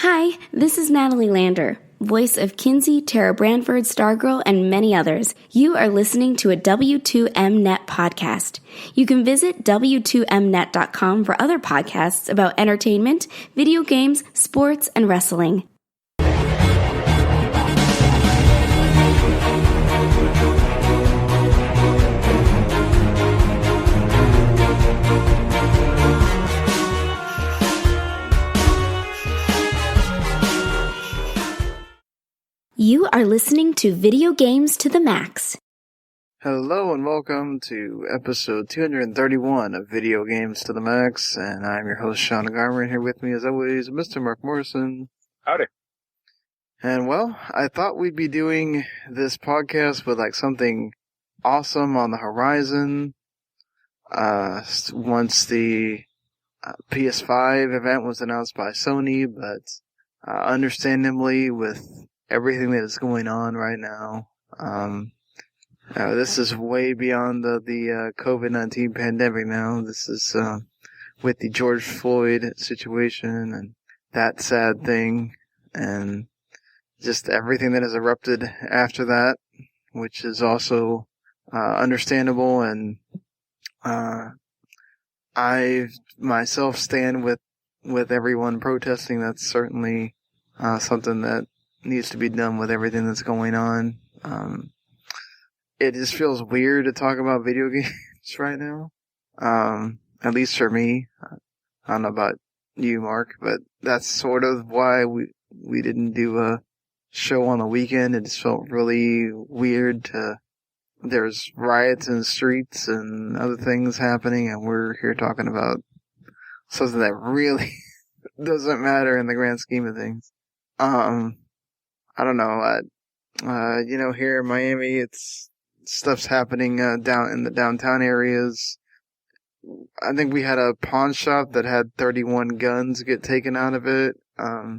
Hi, this is Natalie Lander, voice of Kinsey, Tara Branford, Stargirl, and many others. You are listening to a W2Mnet podcast. You can visit W2Mnet.com for other podcasts about entertainment, video games, sports, and wrestling. You are listening to Video Games to the Max. Hello and welcome to episode 231 of Video Games to the Max, and I'm your host, Sean Garmer, and here with me, as always, Mr. Marc Morrison. Howdy. And, well, I thought we'd be doing this podcast with, something awesome on the horizon. Once the PS5 event was announced by Sony, but understandably, with everything that is going on right now, this is way beyond the COVID-19 pandemic now. This is with the George Floyd situation and that sad thing, and just everything that has erupted after that, which is also understandable. And I myself stand with everyone protesting. That's certainly something that needs to be done with everything that's going on. It just feels weird to talk about video games right now. At least for me. I don't know about you, Mark, but that's sort of why we didn't do a show on the weekend. It just felt really weird there's riots in the streets and other things happening, and we're here talking about something that really doesn't matter in the grand scheme of things. I don't know, here in Miami, stuff's happening, down in the downtown areas. I think we had a pawn shop that had 31 guns get taken out of it. I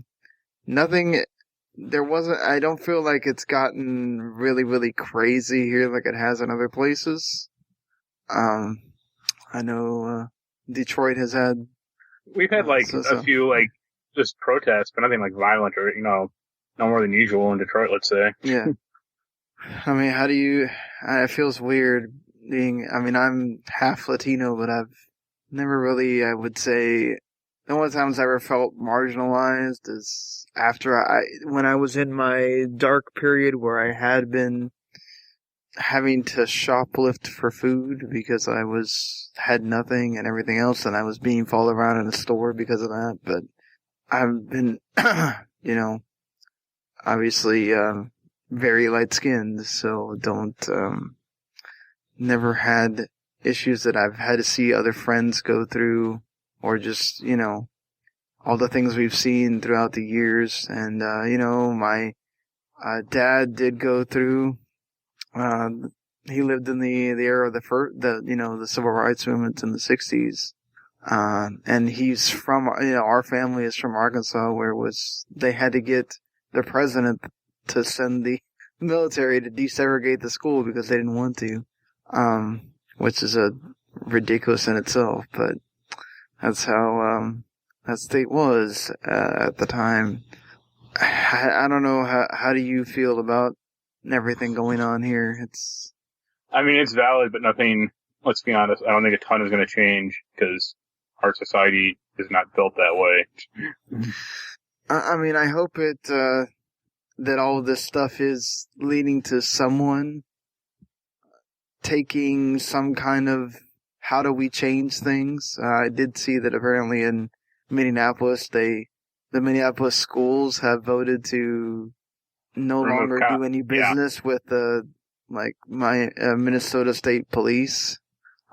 don't feel like it's gotten really, really crazy here like it has in other places. I know, Detroit has had... We've had, a few, just protests, but nothing, violent or, no more than usual in Detroit, let's say. Yeah. I mean, it feels weird I'm half Latino, but I've never really, I would say, the only times I ever felt marginalized is when I was in my dark period where I had been having to shoplift for food because I had nothing and everything else, and I was being followed around in a store because of that. But I've been, obviously, very light-skinned, so never had issues that I've had to see other friends go through, or just, all the things we've seen throughout the years. And, my dad did go through, he lived in the era of the civil rights movement in the 60s. And he's from, our family is from Arkansas, where they had to get the president to send the military to desegregate the school because they didn't want to, which is ridiculous in itself, but that's how that state was at the time. I don't know, how do you feel about everything going on here? It's valid, but nothing, let's be honest, I don't think a ton is going to change because our society is not built that way. I hope that all of this stuff is leading to someone taking some kind of how do we change things. I did see that apparently in Minneapolis, the Minneapolis schools have voted to no longer do any business with Minnesota State Police.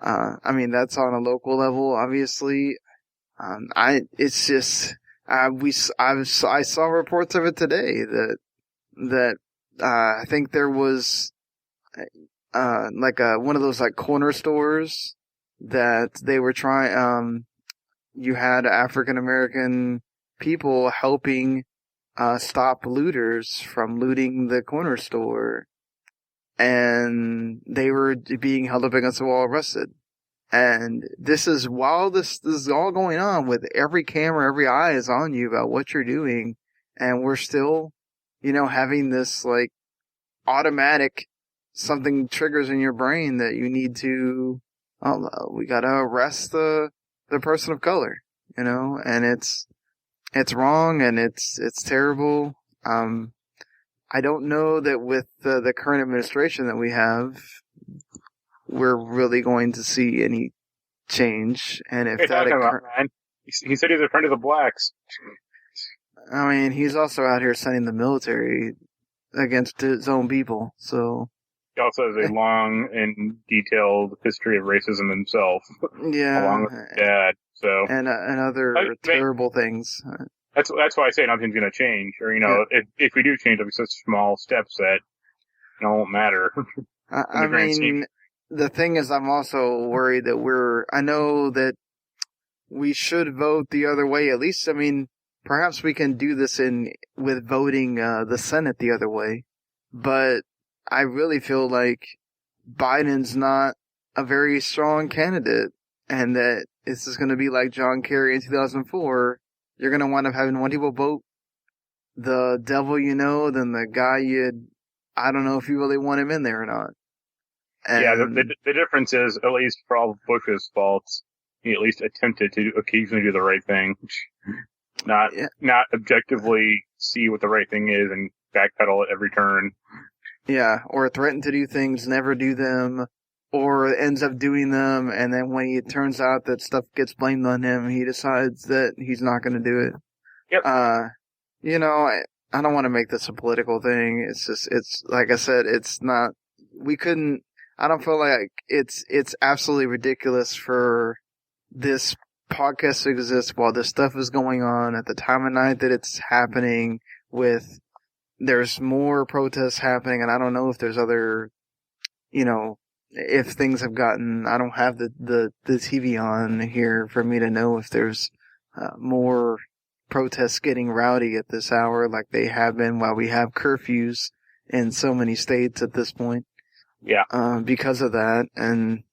That's on a local level, obviously. I saw reports of it today that I think there was one of those corner stores that they were trying. You had African American people helping stop looters from looting the corner store, and they were being held up against the wall, arrested. And this is while this is all going on, with every camera, every eye is on you about what you're doing. and we're still, having this, like, automatic something triggers in your brain that you need to, we gotta arrest the person of color, and it's wrong and it's terrible. I don't know that with the current administration that we have, we're really going to see any change. And if that occurs, man? He said he's a friend of the blacks. I mean, he's also out here sending the military against his own people, so. He also has a long and detailed history of racism himself. Yeah. Along with his dad, so. And other terrible things. That's why I say nothing's going to change. Or, if we do change, it'll be such small steps that it won't matter. I mean, the thing is, I'm also worried that I know that we should vote the other way. At least, I mean, perhaps we can do this with voting the Senate the other way. But I really feel like Biden's not a very strong candidate, and that this is going to be like John Kerry in 2004. You're going to wind up having one people vote the devil than the guy I don't know if you really want him in there or not. And yeah, the difference is, at least for all of Bush's faults, he at least attempted to occasionally do the right thing. Not objectively see what the right thing is and backpedal at every turn. Yeah, or threaten to do things, never do them, or ends up doing them, and then when it turns out that stuff gets blamed on him, he decides that he's not going to do it. Yep. I don't want to make this a political thing. It's just, like I said, it's not, I don't feel like it's absolutely ridiculous for this podcast to exist while this stuff is going on at the time of night that it's happening there's more protests happening, and I don't know if there's other, if things have gotten, I don't have the TV on here for me to know if there's more protests getting rowdy at this hour like they have been while we have curfews in so many states at this point. Yeah. Because of that, and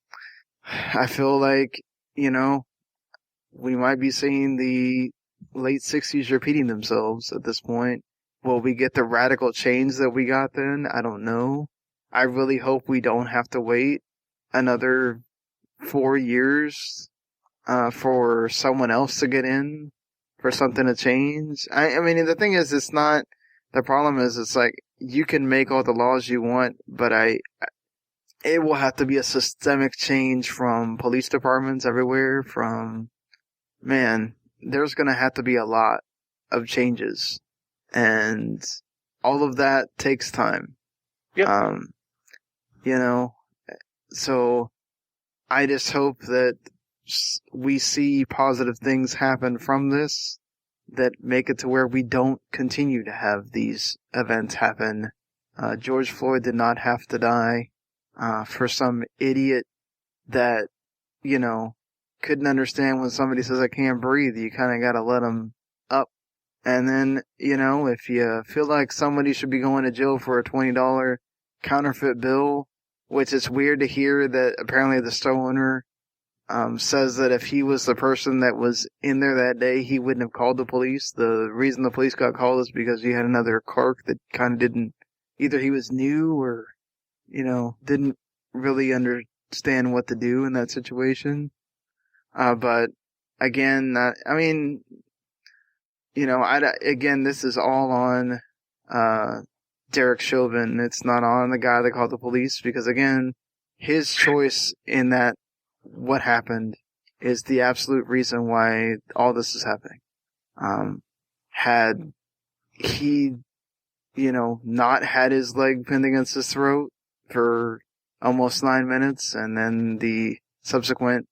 I feel like, we might be seeing the late 60s repeating themselves at this point. Will we get the radical change that we got then? I don't know. I really hope we don't have to wait another 4 years for someone else to get in, for something to change. I mean, the thing is, the problem is, it's like, you can make all the laws you want, but it will have to be a systemic change from police departments everywhere, there's gonna have to be a lot of changes. And all of that takes time. Yep. So I just hope that we see positive things happen from this that make it to where we don't continue to have these events happen. George Floyd did not have to die for some idiot that, couldn't understand when somebody says, I can't breathe. You kind of got to let them up. And then, if you feel like somebody should be going to jail for a $20 counterfeit bill, which is weird to hear that apparently the store owner says that if he was the person that was in there that day, he wouldn't have called the police. The reason the police got called is because you had another clerk that kind of didn't, either he was new or, didn't really understand what to do in that situation. But again, again, this is all on Derek Chauvin. It's not on the guy that called the police, because again, his choice in that what happened is the absolute reason why all this is happening. Had he, not had his leg pinned against his throat for almost 9 minutes, and then the subsequent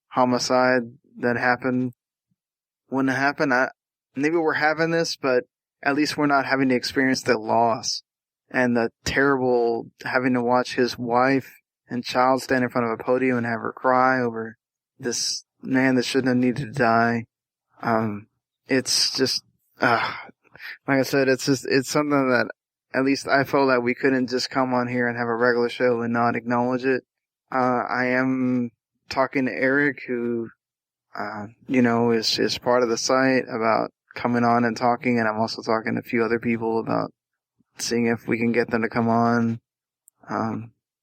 homicide that happened wouldn't have happened. Maybe we're having this, but at least we're not having to experience the loss and the terrible having to watch his wife and child stand in front of a podium and have her cry over this man that shouldn't have needed to die. It's just, like I said, it's something that at least I felt that we couldn't just come on here and have a regular show and not acknowledge it. I am talking to Eric, who, is part of the site, about coming on and talking, and I'm also talking to a few other people about seeing if we can get them to come on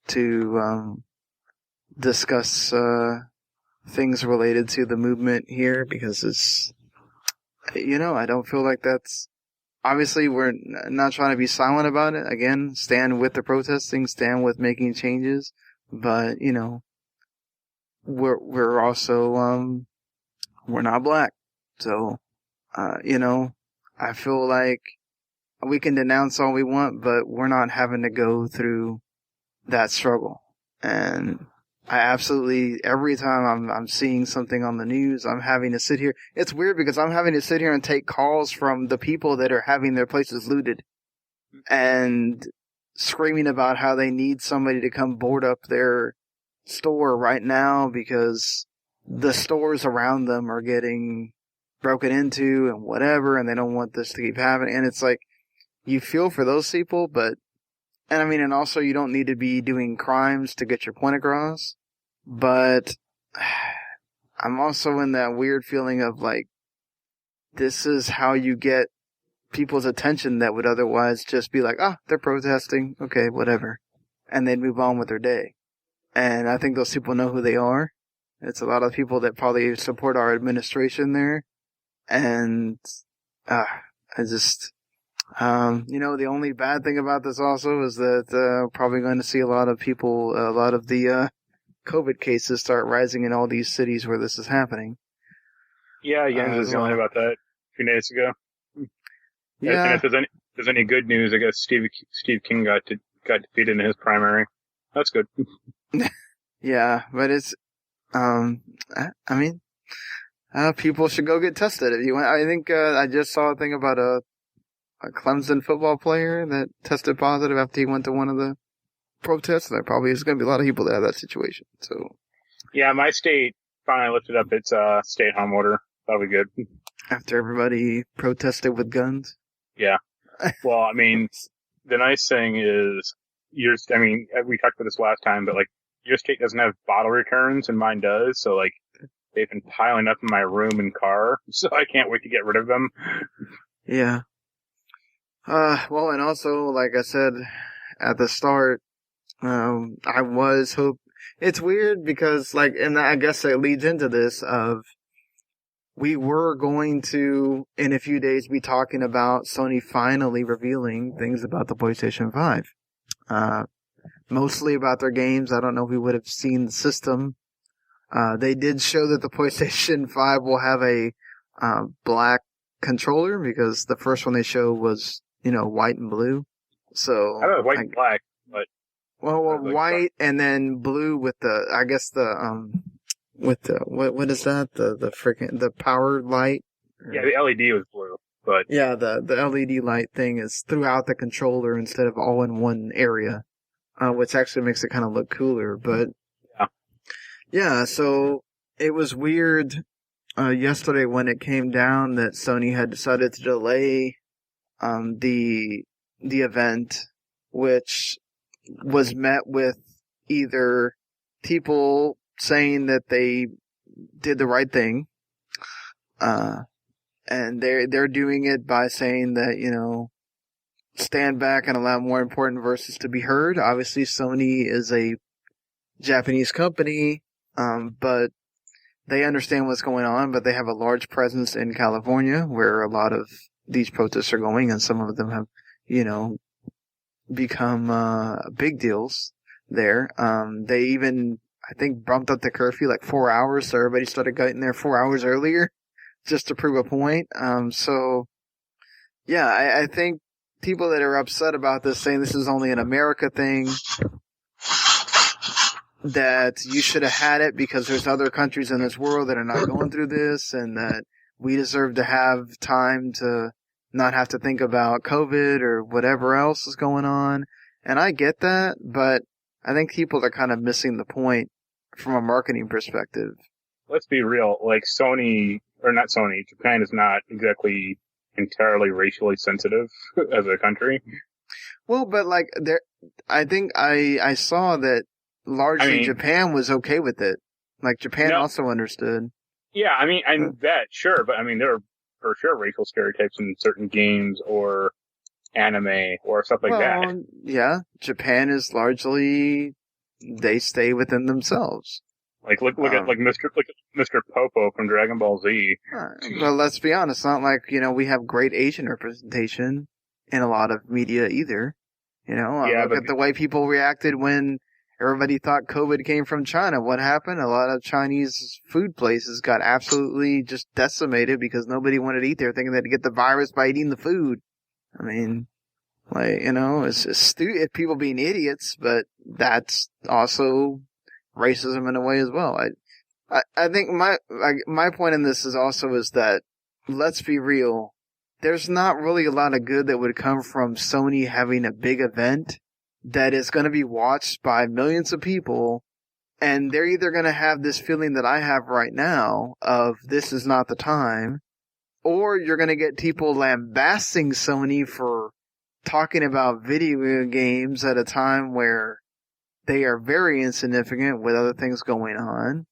to discuss things related to the movement here, because it's, I don't feel like that's, obviously we're not trying to be silent about it. Again, stand with the protesting, stand with making changes, but, we're also, we're not black. So, I feel like we can denounce all we want, but we're not having to go through that struggle. And I absolutely, every time I'm seeing something on the news, I'm having to sit here. It's weird because I'm having to sit here and take calls from the people that are having their places looted and screaming about how they need somebody to come board up their store right now because the stores around them are getting broken into and whatever, and they don't want this to keep happening. And it's like, you feel for those people, and also you don't need to be doing crimes to get your point across. But I'm also in that weird feeling of like, this is how you get people's attention that would otherwise just be like, they're protesting. Okay, whatever. And they'd move on with their day. And I think those people know who they are. It's a lot of people that probably support our administration there. And, I just, the only bad thing about this also is that, probably going to see a lot of the, COVID cases start rising in all these cities where this is happening. Yeah, Jens was yelling about that a few days ago. Yeah. And if there's any good news, I guess Steve King got defeated in his primary. That's good. Yeah, but it's, people should go get tested if you want. I think, I just saw a thing about a Clemson football player that tested positive after he went to one of the protests. There probably is going to be a lot of people that have that situation. So, yeah, my state finally lifted up its stay-at-home order. That'll be good. After everybody protested with guns. Yeah. Well, the nice thing is, we talked about this last time, but like, your state doesn't have bottle returns and mine does. So like, they've been piling up in my room and car. So I can't wait to get rid of them. Yeah. Well, and also, like I said at the start, it's weird because, like, and I guess it leads into this of, we were going to, in a few days, be talking about Sony finally revealing things about the PlayStation 5. Mostly about their games. I don't know if we would have seen the system. They did show that the PlayStation 5 will have a, black controller, because the first one they showed was, white and blue. So. I don't know, white and black, but. Well, white and then blue with the, I guess what is that? The power light? Yeah, the LED was blue, but. Yeah, the LED light thing is throughout the controller instead of all in one area, which actually makes it kind of look cooler, but. Yeah, so it was weird, yesterday when it came down that Sony had decided to delay, the event, which was met with either people saying that they did the right thing, and they're doing it by saying that, stand back and allow more important voices to be heard. Obviously, Sony is a Japanese company, but they understand what's going on, but they have a large presence in California where a lot of these protests are going, and some of them have, become big deals there. They even, I think, bumped up the curfew like 4 hours, so everybody started getting there 4 hours earlier just to prove a point. So, yeah, I think people that are upset about this, saying this is only an America thing, that you should have had it because there's other countries in this world that are not going through this, and that we deserve to have time to not have to think about COVID or whatever else is going on. And I get that, but I think people are kind of missing the point from a marketing perspective. Let's be real, like Japan is not exactly entirely racially sensitive as a country. Well, but like I think I saw that largely Japan was okay with it. Like Japan also understood. Yeah, that, sure, but there are for sure racial stereotypes in certain games or anime or stuff like that. Yeah, Japan is largely, they stay within themselves. Like look at Mr. Popo from Dragon Ball Z. But let's be honest, it's not like, we have great Asian representation in a lot of media either. Look at the way people reacted when everybody thought COVID came from China. What happened? A lot of Chinese food places got absolutely just decimated because nobody wanted to eat there, thinking they'd get the virus by eating the food. I mean, it's just people being idiots, but that's also racism in a way as well. I think my point in this is that, let's be real, there's not really a lot of good that would come from Sony having a big event that is going to be watched by millions of people, and they're either going to have this feeling that I have right now of this is not the time, or you're going to get people lambasting Sony for talking about video games at a time where they are very insignificant with other things going on,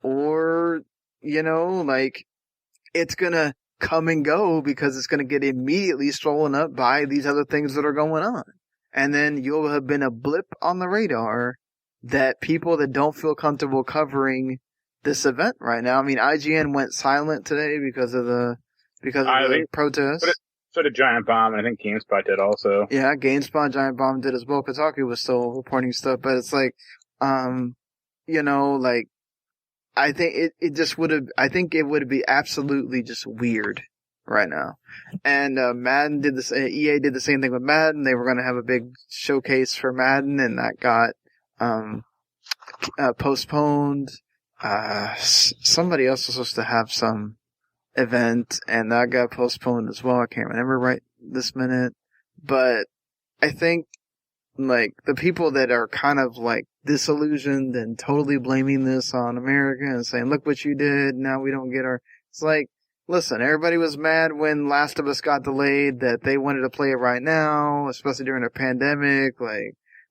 or, it's going to come and go because it's going to get immediately swollen up by these other things that are going on. And then you'll have been a blip on the radar that people that don't feel comfortable covering this event right now. I mean, IGN went silent today because of the protests. So did Giant Bomb, and I think GameSpot did also. Yeah, GameSpot, Giant Bomb did as well. Kotaku was still reporting stuff, but it's like, I think it would be absolutely just weird right now. And Madden did this. EA did the same thing with Madden. They were going to have a big showcase for Madden, and that got postponed. Somebody else was supposed to have some event, and that got postponed as well. I can't remember right this minute, but I think the people that are kind of disillusioned and totally blaming this on America and saying, "Look what you did, now we don't get our." It's like, listen, everybody was mad when Last of Us got delayed that they wanted to play it right now, especially during a pandemic.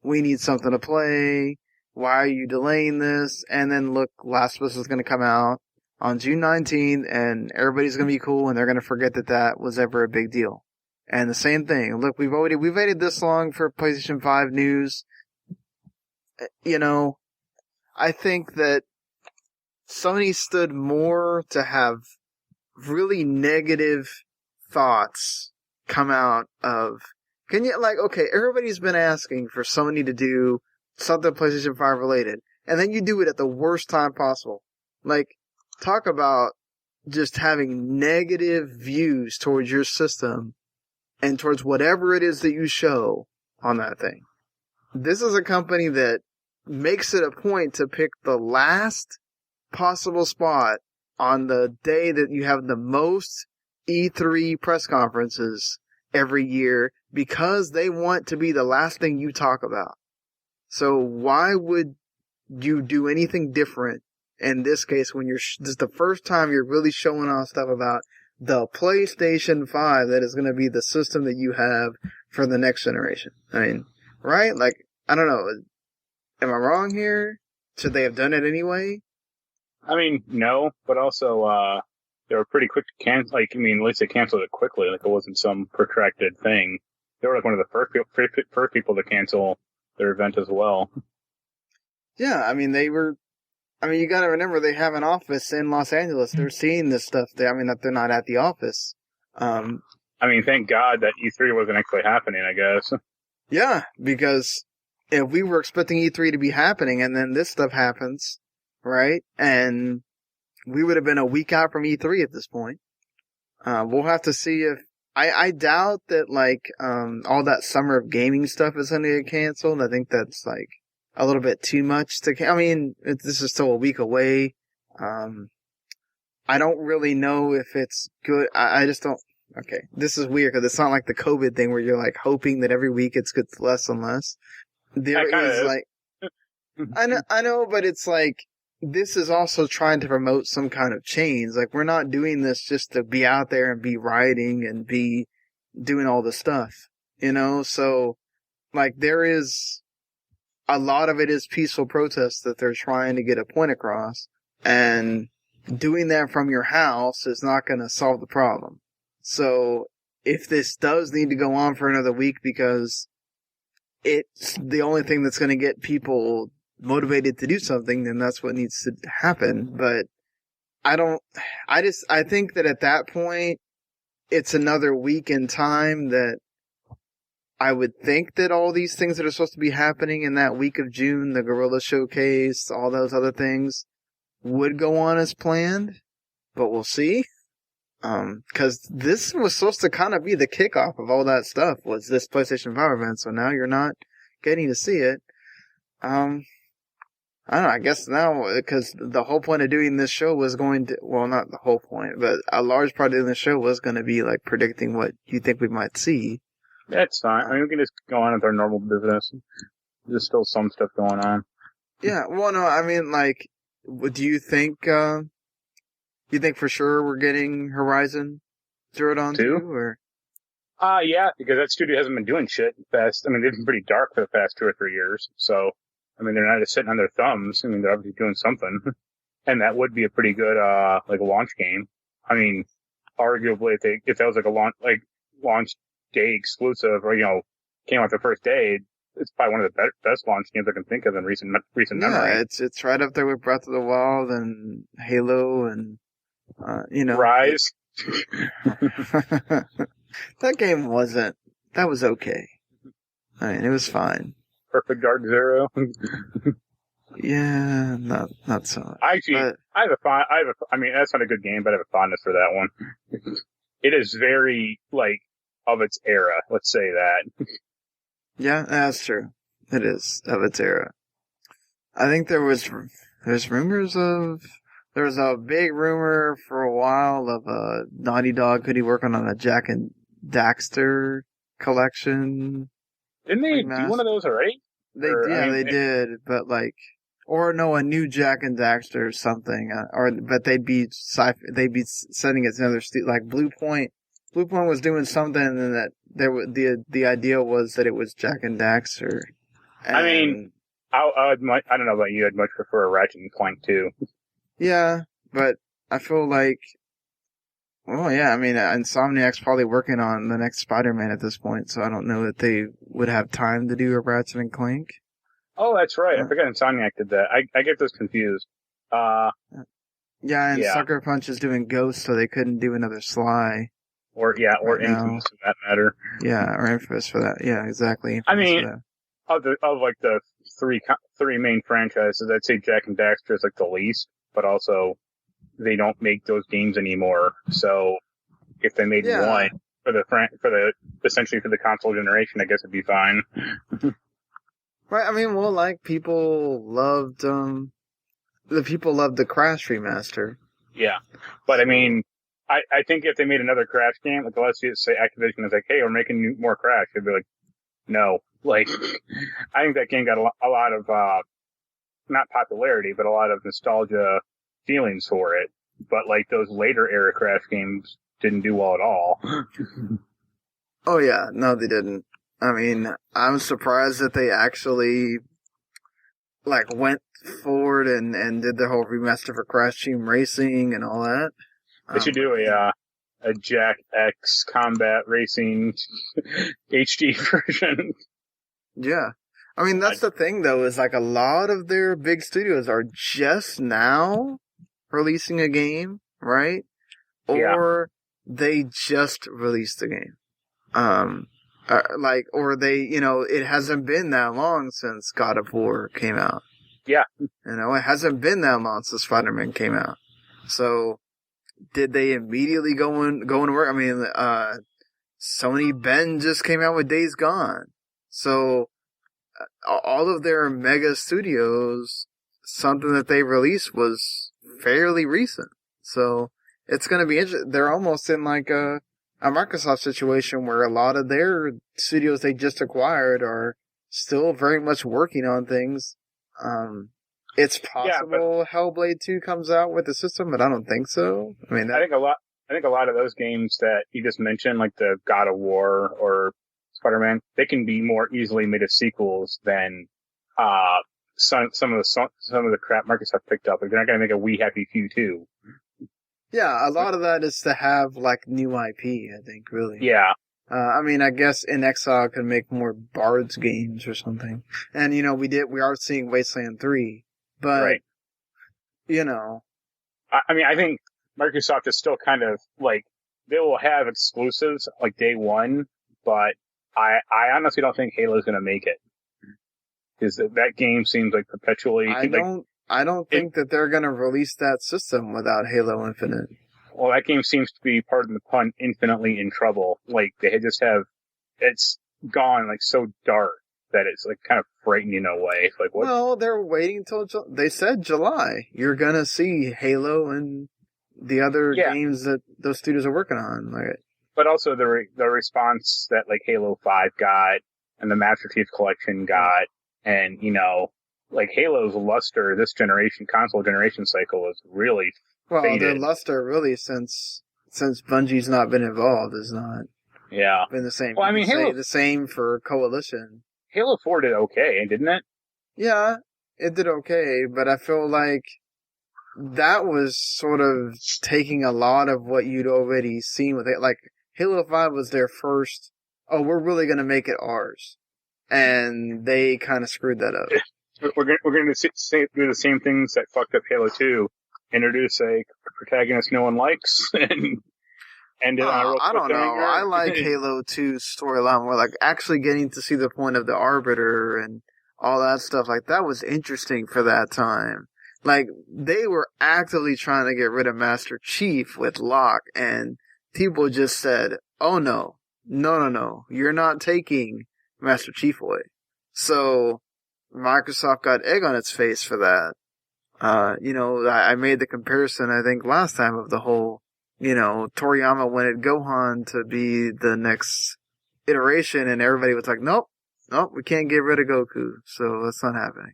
We need something to play. Why are you delaying this? And then look, Last of Us is going to come out on June 19th, and everybody's going to be cool, and they're going to forget that was ever a big deal. And the same thing. Look, we've waited this long for PlayStation 5 news. I think that Sony stood more to have really negative thoughts come out of, okay, everybody's been asking for Sony to do something PlayStation 5 related, and then you do it at the worst time possible. Talk about just having negative views towards your system and towards whatever it is that you show on that thing. This is a company that makes it a point to pick the last possible spot on the day that you have the most E3 press conferences every year because they want to be the last thing you talk about. So why would you do anything different in this case when this is the first time you're really showing off stuff about the PlayStation 5 that is going to be the system that you have for the next generation? I mean, right? I don't know. Am I wrong here? Should they have done it anyway? I mean, no, but also, they were pretty quick to cancel. At least they canceled it quickly. It wasn't some protracted thing. They were one of the first people to cancel their event as well. Yeah, you gotta remember they have an office in Los Angeles. They're seeing this stuff. That they're not at the office. Thank God that E3 wasn't actually happening, I guess. Yeah, because if we were expecting E3 to be happening and then this stuff happens, right? And we would have been a week out from E3 at this point. We'll have to see if, I doubt that all that summer of gaming stuff is going to get canceled. I think that's a little bit too much to, this is still a week away. I don't really know if it's good. I just don't. Okay, this is weird because it's not like the COVID thing where you're hoping that every week it gets less and less. There is I know, but it's this is also trying to promote some kind of change. We're not doing this just to be out there and be rioting and be doing all this stuff, So, there is a lot of it is peaceful protests that they're trying to get a point across, and doing that from your house is not going to solve the problem. So if this does need to go on for another week because it's the only thing that's going to get people motivated to do something, then that's what needs to happen. But I think that at that point, it's another week in time that I would think that all these things that are supposed to be happening in that week of June, the Gorilla Showcase, all those other things, would go on as planned. But we'll see. Cause this was supposed to kind of be the kickoff of all that stuff, was this PlayStation 5 event, so now you're not getting to see it. I don't know, I guess now, because the whole point of doing this show was going to, well, not the whole point, but a large part of the show was going to be, like, predicting what you think we might see. That's fine. I mean, we can just go on with our normal business. There's still some stuff going on. Yeah, well, no, I mean, like, do you think for sure we're getting Horizon Zero Dawn 2, or? Yeah, because that studio hasn't been doing shit fast. I mean, they've been pretty dark for the past 2 or 3 years, so, I mean, they're not just sitting on their thumbs. I mean, they're obviously doing something. And that would be a pretty good, like a launch game. I mean, arguably, if that was like a launch day exclusive, or, you know, came out the first day, it's probably one of the best launch games I can think of in recent memory. Yeah, it's right up there with Breath of the Wild and Halo and, you know. Rise. That game that was okay. I mean, it was fine. Perfect Dark Zero. Yeah, not so much. Actually, I mean, that's not a good game, but I have a fondness for that one. It is very, like, of its era, let's say that. Yeah, that's true. It is of its era. I think there's rumors of, there was a big rumor for a while of a Naughty Dog could he work on a Jack and Daxter collection. Didn't they do one of those already? They did, but like, or no, a new Jack and Daxter or something, but they'd be sending it to another like Blue Point. Blue Point was doing something, and that the idea was that it was Jack and Daxter. And, I mean, I don't know about you, I'd much prefer a Ratchet and Clank too. Yeah, but I feel like, well, yeah, I mean, Insomniac's probably working on the next Spider-Man at this point, so I don't know that they would have time to do a Ratchet and Clank. Oh, that's right. I forgot Insomniac did that. I get those confused. Yeah, and Sucker Punch is doing Ghost, so they couldn't do another Sly. Or Infamous for that matter. Yeah, or Infamous for that. Yeah, exactly. I mean, of like the three main franchises, I'd say Jack and Daxter is like the least, but also they don't make those games anymore. So if they made one essentially for the console generation, I guess it'd be fine. Right. I mean, well, like people loved the Crash remaster. Yeah, but I mean, I think if they made another Crash game, like let's just say Activision is like, hey, we're making more Crash, they'd be like, no. Like, I think that game got a lot of not popularity, but a lot of nostalgia feelings for it. But like those later era Crash games didn't do well at all. Oh yeah, no, they didn't. I mean, I'm surprised that they actually like went forward and did the whole remaster for Crash Team Racing and all that. They should do a Jack X Combat Racing HD version. Yeah. I mean, that's the thing, though, is like a lot of their big studios are just now releasing a game, right? Or they just released a game. Or they, you know, it hasn't been that long since God of War came out. Yeah. You know, it hasn't been that long since Spider-Man came out. So, did they immediately go to work? I mean, Sony Ben just came out with Days Gone. So, all of their mega studios, something that they released was fairly recent. So, it's going to be interesting. They're almost in like a Microsoft situation where a lot of their studios they just acquired are still very much working on things. It's possible Hellblade 2 comes out with the system, but I don't think so. I mean, I think a lot of those games that you just mentioned, like the God of War or Spider-Man, they can be more easily made as sequels than some of the crap Microsoft picked up. Like, they're not going to make a We Happy Few 2. Yeah, a lot of that is to have, like, new IP, I think, really. Yeah. I mean, I guess In Exile could make more Bards games or something. And, you know, we are seeing Wasteland 3. But, right. You know. I mean, I think Microsoft is still kind of, like, they will have exclusives, like, day one, but I honestly don't think Halo's going to make it. Because that game seems like perpetually... I don't think that they're going to release that system without Halo Infinite. Well, that game seems to be, pardon the pun, infinitely in trouble. Like, they just have... It's gone, like, so dark that it's, like, kind of frightening in a way. It's like, what? Well, they're waiting till... They said July. You're going to see Halo and the other games that those studios are working on. Like, but also the response that, like, Halo 5 got and the Master Chief Collection got, and, you know... Like, Halo's luster this console generation cycle is really faded. Their luster really since Bungie's not been involved is not been the same. Well, I mean, Halo... the same for Coalition. Halo 4 did okay, didn't it? Yeah, it did okay, but I feel like that was sort of taking a lot of what you'd already seen with it. Like, Halo 5 was their first, we're really going to make it ours. And they kind of screwed that up. We're going to do the same things that fucked up Halo 2. Introduce a protagonist no one likes and end it on a real I don't know. cliffhanger. I like Halo 2's storyline more, like actually getting to see the point of the Arbiter and all that stuff. Like, that was interesting for that time. Like, they were actively trying to get rid of Master Chief with Locke, and people just said, oh no, you're not taking Master Chief away. So... Microsoft got egg on its face for that. You know, I made the comparison, I think, last time of the whole, you know, Toriyama wanted Gohan to be the next iteration, and everybody was like, nope, we can't get rid of Goku, so that's not happening.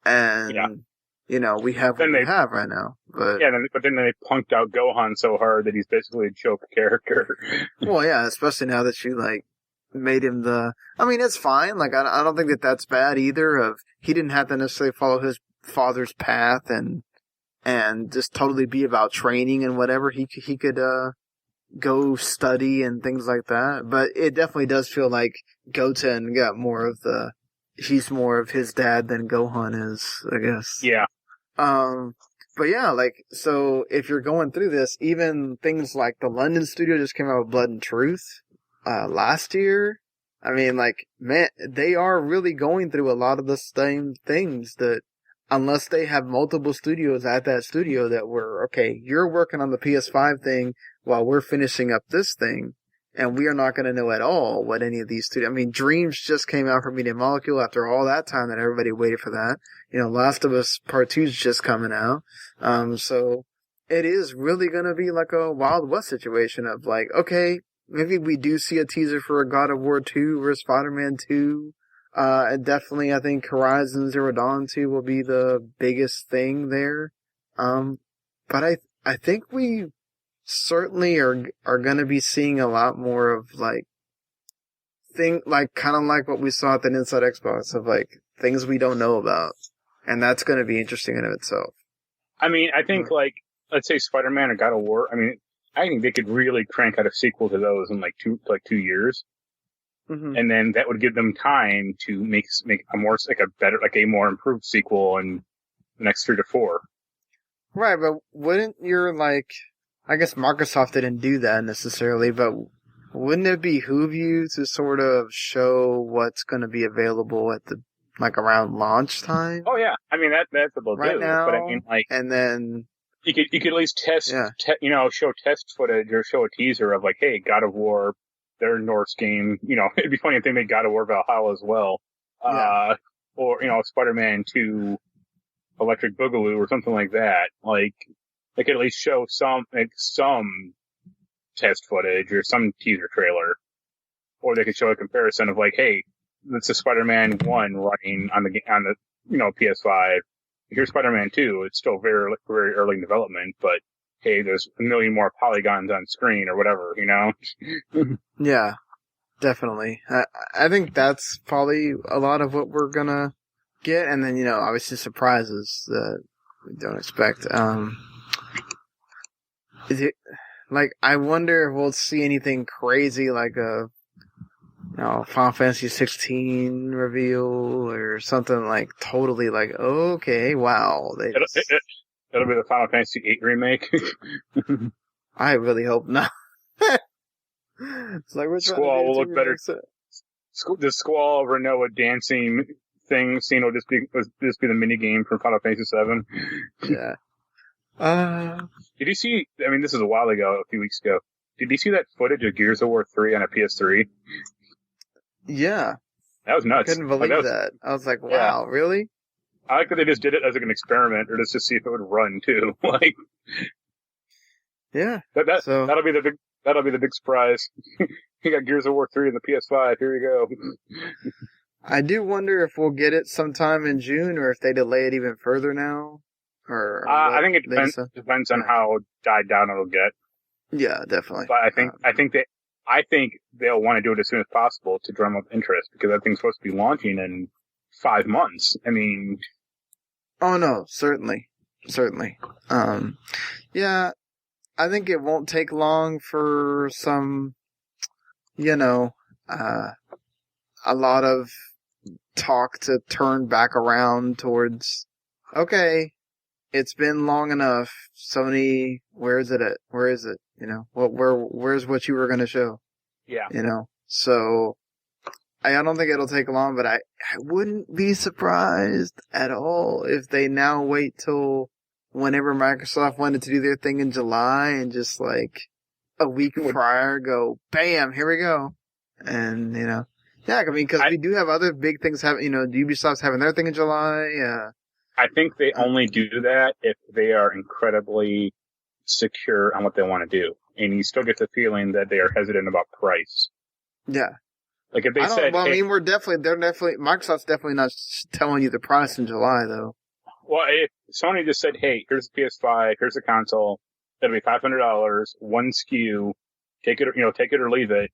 And, you know, we have what we have right now. But then they punked out Gohan so hard that he's basically a joke character. Well, yeah, especially now that you, like, made him I mean, it's fine. Like, I don't think that that's bad either. He didn't have to necessarily follow his father's path and just totally be about training and whatever. He could go study and things like that. But it definitely does feel like Goten got he's more of his dad than Gohan is, I guess. Yeah. But yeah, like, so if you're going through this, even things like the London studio just came out with Blood and Truth. Last year, I mean, like, man, they are really going through a lot of the same things that, unless they have multiple studios at that studio that were, okay, you're working on the PS5 thing while we're finishing up this thing, and we are not going to know at all what any of these studios, I mean, Dreams just came out for Media Molecule after all that time that everybody waited for that. You know, Last of Us Part 2 is just coming out. So it is really going to be like a Wild West situation of like, okay, maybe we do see a teaser for a God of War 2 or Spider-Man 2. And definitely, I think Horizon Zero Dawn 2 will be the biggest thing there. But I think we certainly are going to be seeing a lot more of kind of like what we saw at the Inside Xbox of like things we don't know about. And that's going to be interesting in of itself. I mean, I think like, let's say Spider-Man or God of War, I mean, I think they could really crank out a sequel to those in like 2 years. Mm-hmm. And then that would give them time to make a more, like a better, like a more improved sequel in the next 3 to 4. Right, but wouldn't your, like, I guess Microsoft didn't do that necessarily, but wouldn't it behoove you to sort of show what's going to be available at the, like, around launch time? Oh yeah, I mean, that's what they'll right do. Now, but I mean, like, and then you could at least test, show test footage or show a teaser of like, hey, God of War, their Norse game. You know, it'd be funny if they made God of War Valhalla as well, or Spider-Man 2, Electric Boogaloo or something like that. Like, they could at least show some test footage or some teaser trailer, or they could show a comparison of like, hey, that's a Spider-Man 1 running on the PS5. Here's Spider-Man 2. It's still very, very early in development, but hey, there's a million more polygons on screen or whatever, you know? Yeah, definitely. I think that's probably a lot of what we're gonna get, and then, obviously surprises that we don't expect. Is it, I wonder if we'll see anything crazy like a, Final Fantasy 16 reveal or something totally okay, wow. It'll be the Final Fantasy 8 remake. I really hope not. It's we're Squall will look better. The Squall Renoa dancing scene will just be the mini game from Final Fantasy 7. Yeah. Did you see? I mean, this is a while ago, a few weeks ago. Did you see that footage of Gears of War 3 on a PS3? Yeah. That was nuts. I couldn't believe that. I was like, wow, really? I like that they just did it as an experiment, or just to see if it would run too. Yeah. That'll be the big surprise. You got Gears of War 3 in the PS5. Here you go. I do wonder if we'll get it sometime in June, or if they delay it even further now. Or I think it depends on how died down it'll get. Yeah, definitely. But I think they'll want to do it as soon as possible to drum up interest, because that thing's supposed to be launching in 5 months. I mean, oh no, certainly. Yeah, I think it won't take long for some, a lot of talk to turn back around towards, okay, it's been long enough. Sony, where is it? Where's what you were going to show? Yeah. So I don't think it'll take long, but I wouldn't be surprised at all if they now wait till whenever Microsoft wanted to do their thing in July and just a week prior go, bam, here we go. And, yeah, I mean, because we do have other big things having, Ubisoft's having their thing in July. I think they only do that if they are incredibly secure on what they want to do. And you still get the feeling that they are hesitant about price. Yeah. If they said... Well, I mean, Microsoft's definitely not telling you the price in July, though. Well, if Sony just said, hey, here's the PS5, here's the console, it'll be $500, one SKU, take it or leave it,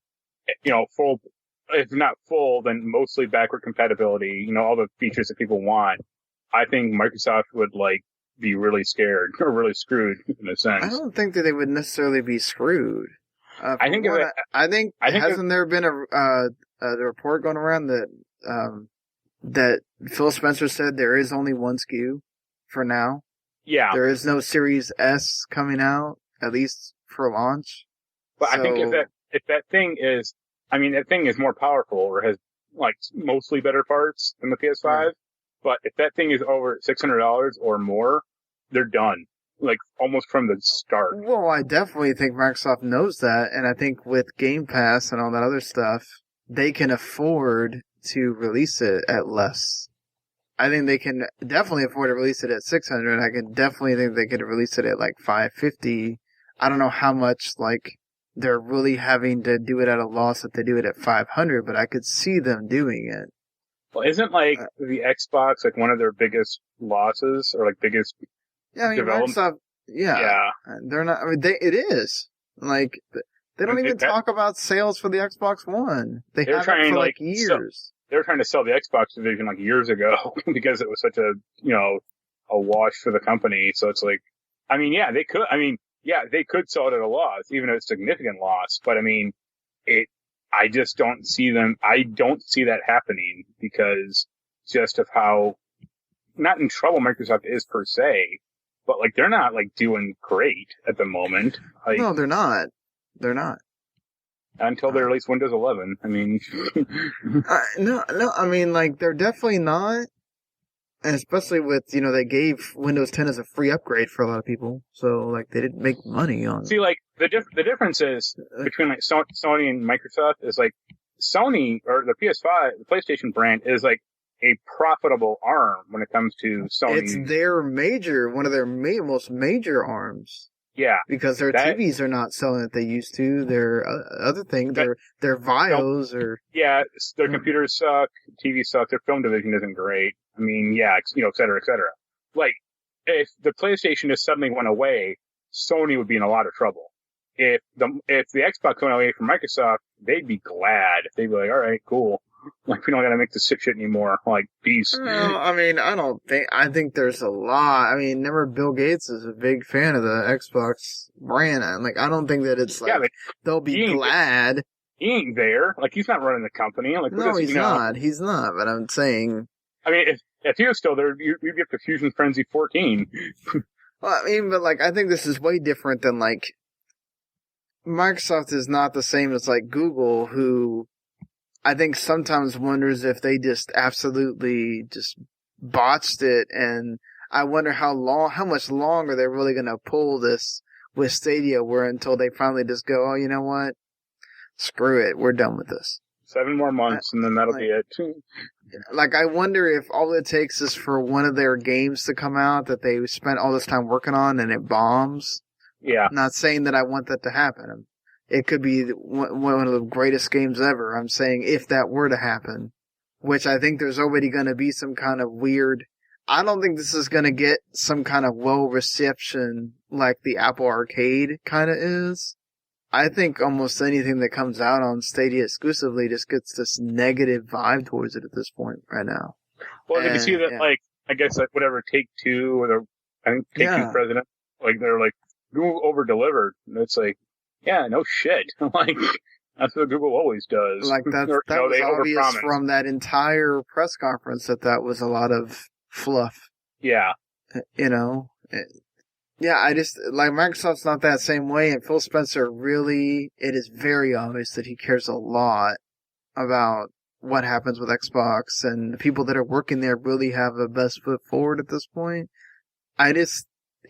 full, if not full, then mostly backward compatibility, all the features that people want, I think Microsoft would, be really scared or really screwed in a sense. I don't think that they would necessarily be screwed. I think hasn't there been a report going around that Phil Spencer said there is only one SKU for now? Yeah. There is no Series S coming out, at least for launch. But I think if that thing is, that thing is more powerful or has mostly better parts than the PS5. Right. But if that thing is over $600 or more, they're done. Almost from the start. Well, I definitely think Microsoft knows that, and I think with Game Pass and all that other stuff, they can afford to release it at less. I think they can definitely afford to release it at $600. I can definitely think they could release it at $550. I don't know how much they're really having to do it at a loss if they do it at $500, but I could see them doing it. Well, isn't the Xbox one of their biggest losses or biggest? Yeah, I mean, Microsoft. Yeah, they're not. It is they don't even talk about sales for the Xbox One. They have it for years. They were trying to sell the Xbox division years ago because it was such a a wash for the company. So it's they could. They could sell it at a loss, even at a significant loss. But I just don't see them. I don't see that happening because just of how not in trouble Microsoft is per se, but they're not doing great at the moment. No, they're not. They're not. Until they release Windows 11. No. They're definitely not. And especially with, they gave Windows 10 as a free upgrade for a lot of people. So, they didn't make money on it. See, the difference is between, Sony and Microsoft is, Sony, or the PS5, the PlayStation brand, is, a profitable arm when it comes to Sony. It's one of their most major arms. Yeah. Because their TVs are not selling that they used to. Their other thing, their Vios or... Yeah, their computers suck, TV suck, their film division isn't great. Et cetera, et cetera. If the PlayStation just suddenly went away, Sony would be in a lot of trouble. If the Xbox went away from Microsoft, they'd be glad. They'd be all right, cool. Like, we don't gotta make the sick shit anymore. Like, peace. Well, I mean, I think there's a lot. I mean, remember Bill Gates is a big fan of the Xbox brand. Like, I don't think that it's like, they'll be glad. He ain't there. Like, he's not running the company. Like, no, he's not. He's not, but I'm saying. I mean, if he was still there, we'd be up to Fusion Frenzy 14. Well, I mean, but like, I think this is way different than like, Microsoft is not the same as like Google, who I think sometimes wonders if they just absolutely just botched it, and I wonder how much longer they're really going to pull this with Stadia, where until they finally just go, oh, you know what? Screw it, we're done with this. 7 more months, and then that'll be it. Like, I wonder if all it takes is for one of their games to come out that they spent all this time working on and it bombs. Yeah. I'm not saying that I want that to happen. It could be one of the greatest games ever. I'm saying if that were to happen, which I think there's already going to be some kind of weird. I don't think this is going to get some kind of low reception like the Apple Arcade kind of is. I think almost anything that comes out on Stadia exclusively just gets this negative vibe towards it at this point right now. Well, you can see that, like, I guess, like, whatever Take-Two, or Take-Two president, like, they're like, Google over-delivered. And it's like, yeah, no shit. Like, that's what Google always does. Like, that was obvious from that entire press conference that was a lot of fluff. Yeah. You know? Yeah, I just, like, Microsoft's not that same way, and Phil Spencer really, it is very obvious that he cares a lot about what happens with Xbox, and the people that are working there really have the best foot forward at this point.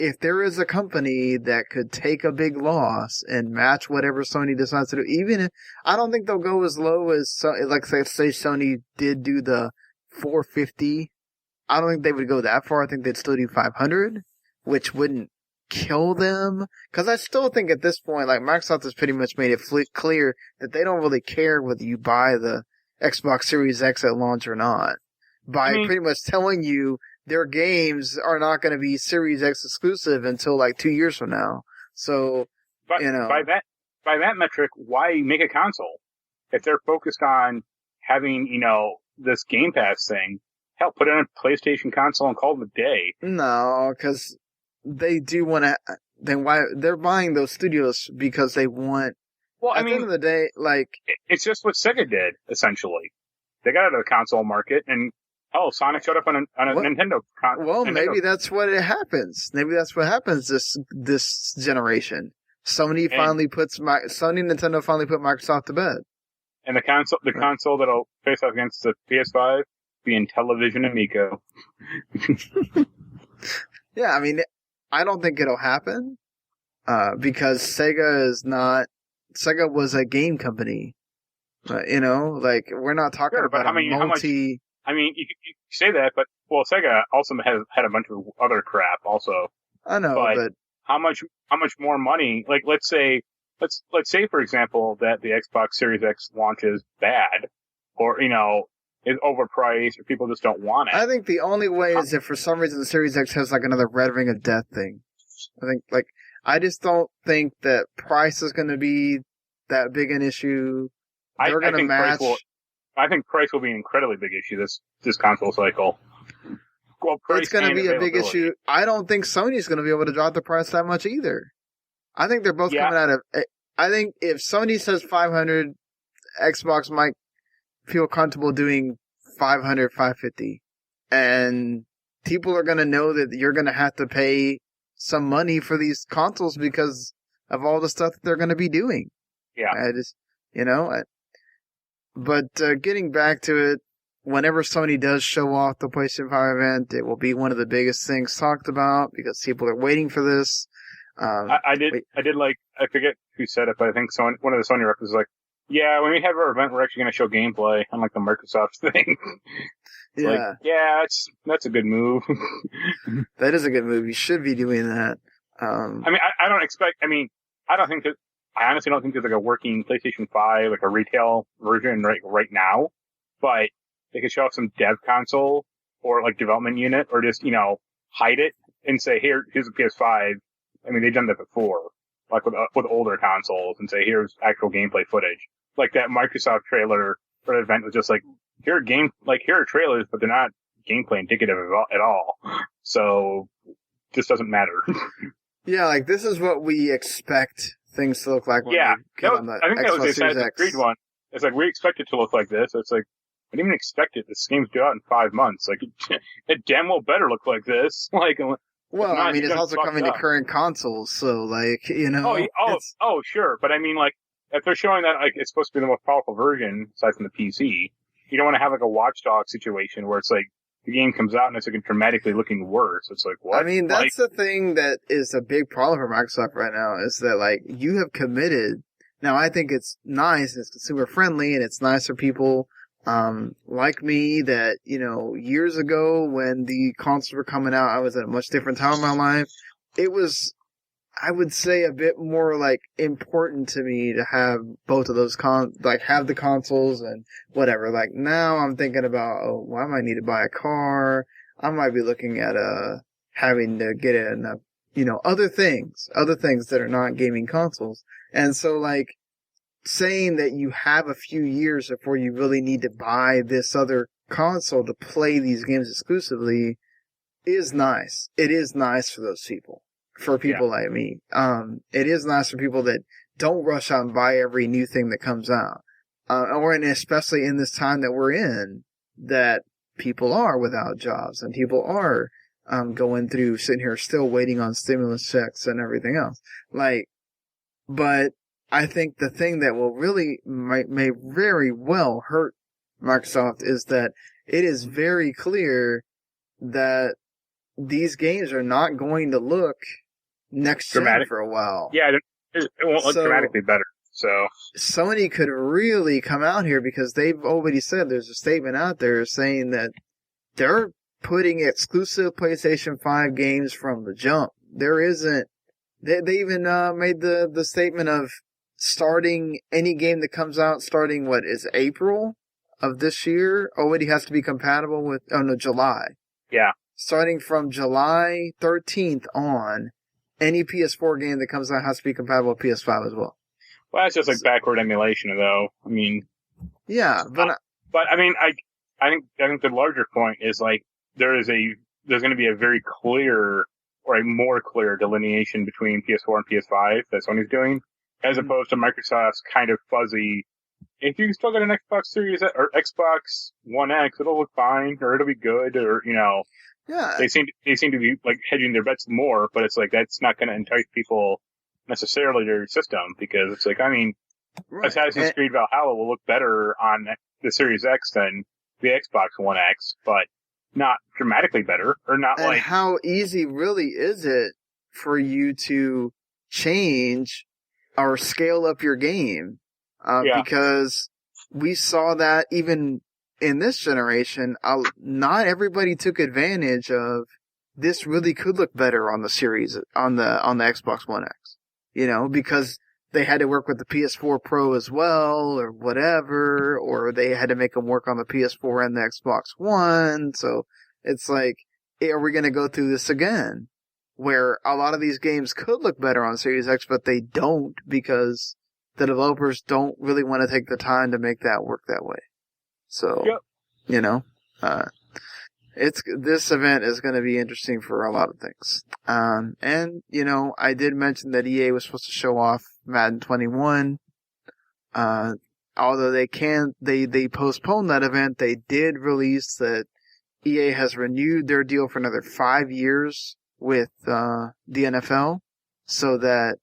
If there is a company that could take a big loss and match whatever Sony decides to do, even if, I don't think they'll go as low as, like, say Sony did do the 450. I don't think they would go that far. I think they'd still do 500, which wouldn't kill them. Because I still think at this point, like, Microsoft has pretty much made it clear that they don't really care whether you buy the Xbox Series X at launch or not. By pretty much telling you their games are not going to be Series X exclusive until like 2 years from now. So, you know. By that metric, why make a console? If they're focused on having, you know, this Game Pass thing, hell, put in a PlayStation console and call it a day. No, because they do want to. Then why they're buying those studios because they want. Well, at the end of the day, like it's just what Sega did essentially. They got out of the console market, and Sonic showed up on a Nintendo. Maybe that's what it happens. Maybe that's what happens this generation. Sony and Nintendo finally put Microsoft to bed. And the console that'll face off against the PS5 being Television Amico. Yeah, I mean, I don't think it'll happen, because Sega was a game company. You know, like, we're not talking about multi... I mean, you say that, but, well, Sega also has had a bunch of other crap also. I know, but how much more money, like, let's say, for example, that the Xbox Series X launch is bad, or, you know, is overpriced, or people just don't want it. I think the only way is if for some reason the Series X has, like, another Red Ring of Death thing. I think, like, I just don't think that price is going to be that big an issue. They're going to match... I think price will be an incredibly big issue this console cycle. Well, it's going to be a big issue. I don't think Sony's going to be able to drop the price that much either. I think they're both coming out of... I think if Sony says 500, Xbox might feel comfortable doing 500, 550. And people are going to know that you're going to have to pay some money for these consoles because of all the stuff that they're going to be doing. Yeah. I just, you know... But getting back to it, whenever Sony does show off the PlayStation 5 event, it will be one of the biggest things talked about because people are waiting for this. I forget who said it, but I think one of the Sony reps was like, yeah, when we have our event, we're actually going to show gameplay, unlike the Microsoft thing. That's a good move. That is a good move. You should be doing that. I honestly don't think there's like a working PlayStation 5, like a retail version right now, but they could show off some dev console or like development unit, or just, you know, hide it and say, here's a PS5. I mean, they've done that before, like with older consoles, and say, here's actual gameplay footage. Like that Microsoft trailer for the event was just like here are trailers, but they're not gameplay indicative at all. So this doesn't matter. Yeah, like this is what we expect things to look like when yeah, they get on the I think that was the Series Assassin's X. Creed one. It's like, we expect it to look like this. It's like, I didn't even expect it. This game's due out in 5 months. Like, it damn well better look like this. Like, well, I mean, it's also coming to current consoles, so like, you know. Oh, sure. But I mean, like, if they're showing that like it's supposed to be the most powerful version aside from the PC, you don't want to have like a Watchdog situation where it's like the game comes out and it's like dramatically looking worse. It's like, what? I mean, that's the thing that is a big problem for Microsoft right now, is that like you have committed. Now, I think it's nice, it's consumer friendly, and it's nice for people like me that, you know, years ago when the consoles were coming out, I was at a much different time in my life. It was, I would say, a bit more like important to me to have both of those have the consoles and whatever. Like now I'm thinking about, oh, well, I might need to buy a car. I might be looking at having to get in you know, other things that are not gaming consoles. And so like saying that you have a few years before you really need to buy this other console to play these games exclusively is nice. It is nice for those people. For people like me. It is nice for people that don't rush out and buy every new thing that comes out. And especially in this time that we're in, that people are without jobs and people are sitting here still waiting on stimulus checks and everything else. But I think the thing that will really may very well hurt Microsoft is that it is very clear that these games are not going to look next gen for a while. Yeah, it won't look dramatically better. So Sony could really come out here because they've already said, there's a statement out there saying that they're putting exclusive PlayStation 5 games from the jump. There isn't. They even made the statement of starting any game that comes out starting April of this year already has to be compatible with July. Yeah. Starting from July 13th on, any PS4 game that comes out has to be compatible with PS5 as well. Well, that's just like backward emulation, though. I mean, yeah, but I mean, I think the larger point is like there's going to be a very clear or a more clear delineation between PS4 and PS5 that Sony's doing, as opposed to Microsoft's kind of fuzzy. If you still got an Xbox Series or Xbox One X, it'll look fine, or it'll be good, or you know. Yeah. They seem to be like hedging their bets more, but it's like that's not going to entice people necessarily to your system, because it's like, I mean, Assassin's Creed Valhalla will look better on the Series X than the Xbox One X, but not dramatically better, or not and how easy really is it for you to change or scale up your game? Because we saw that even in this generation, not everybody took advantage of this. Really could look better on the series, on the Xbox One X, you know, because they had to work with the PS4 Pro as well, or whatever, or they had to make them work on the PS4 and the Xbox One. So it's like, are we going to go through this again, where a lot of these games could look better on Series X, but they don't, because the developers don't really want to take the time to make that work that way. So, you know, this event is going to be interesting for a lot of things. And, you know, I did mention that EA was supposed to show off Madden 21. Although they postponed that event, they did release that EA has renewed their deal for another 5 years with, the NFL, so that,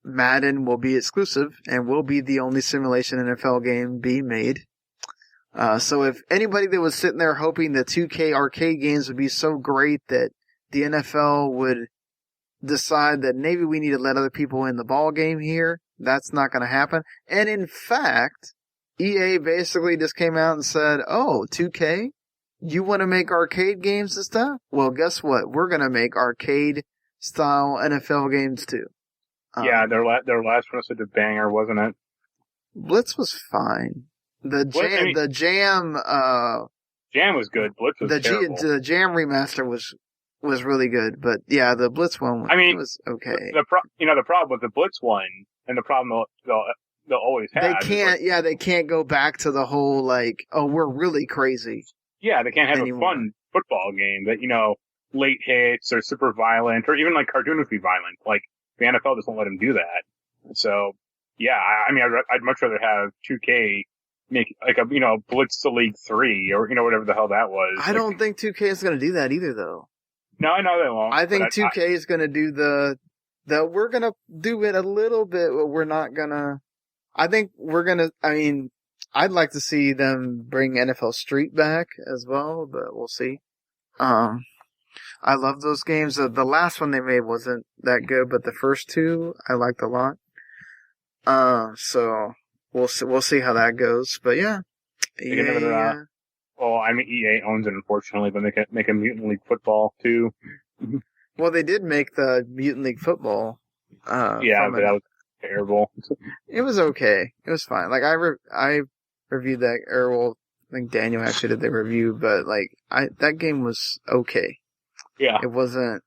Madden will be exclusive and will be the only simulation NFL game being made. So if anybody that was sitting there hoping that 2K arcade games would be so great that the NFL would decide that maybe we need to let other people in the ball game here, that's not going to happen. And in fact, EA basically just came out and said, oh, 2K, you want to make arcade games and stuff? Well, guess what? We're going to make arcade style NFL games too. Yeah, their last one was such a banger, wasn't it? Blitz was fine. Jam was good. Blitz was terrible. The Jam remaster was really good, but yeah, the Blitz one was okay. The problem with the Blitz one, and the problem they'll always have. They can't go back to the whole, like, oh, we're really crazy. Yeah, they can't have anymore. a fun football game that, late hits or super violent or even like cartoonishly violent. Like, the NFL just won't let them do that. So, yeah, I'd much rather have 2K make, like, a Blitz the League 3 or, whatever the hell that was. I don't think 2K is going to do that either, though. No, I know they won't. I think 2K is going to do we're going to do it a little bit, but we're not going to, I think we're going to, I'd like to see them bring NFL Street back as well, but we'll see. I love those games. The last one they made wasn't that good, but the first two I liked a lot. So we'll see how that goes. But yeah, EA, EA owns it, unfortunately, but make a Mutant League Football too. Well, they did make the Mutant League Football. But that was terrible. It was okay. It was fine. Like I reviewed that, I think Daniel actually did the review, but that game was okay. Yeah. It wasn't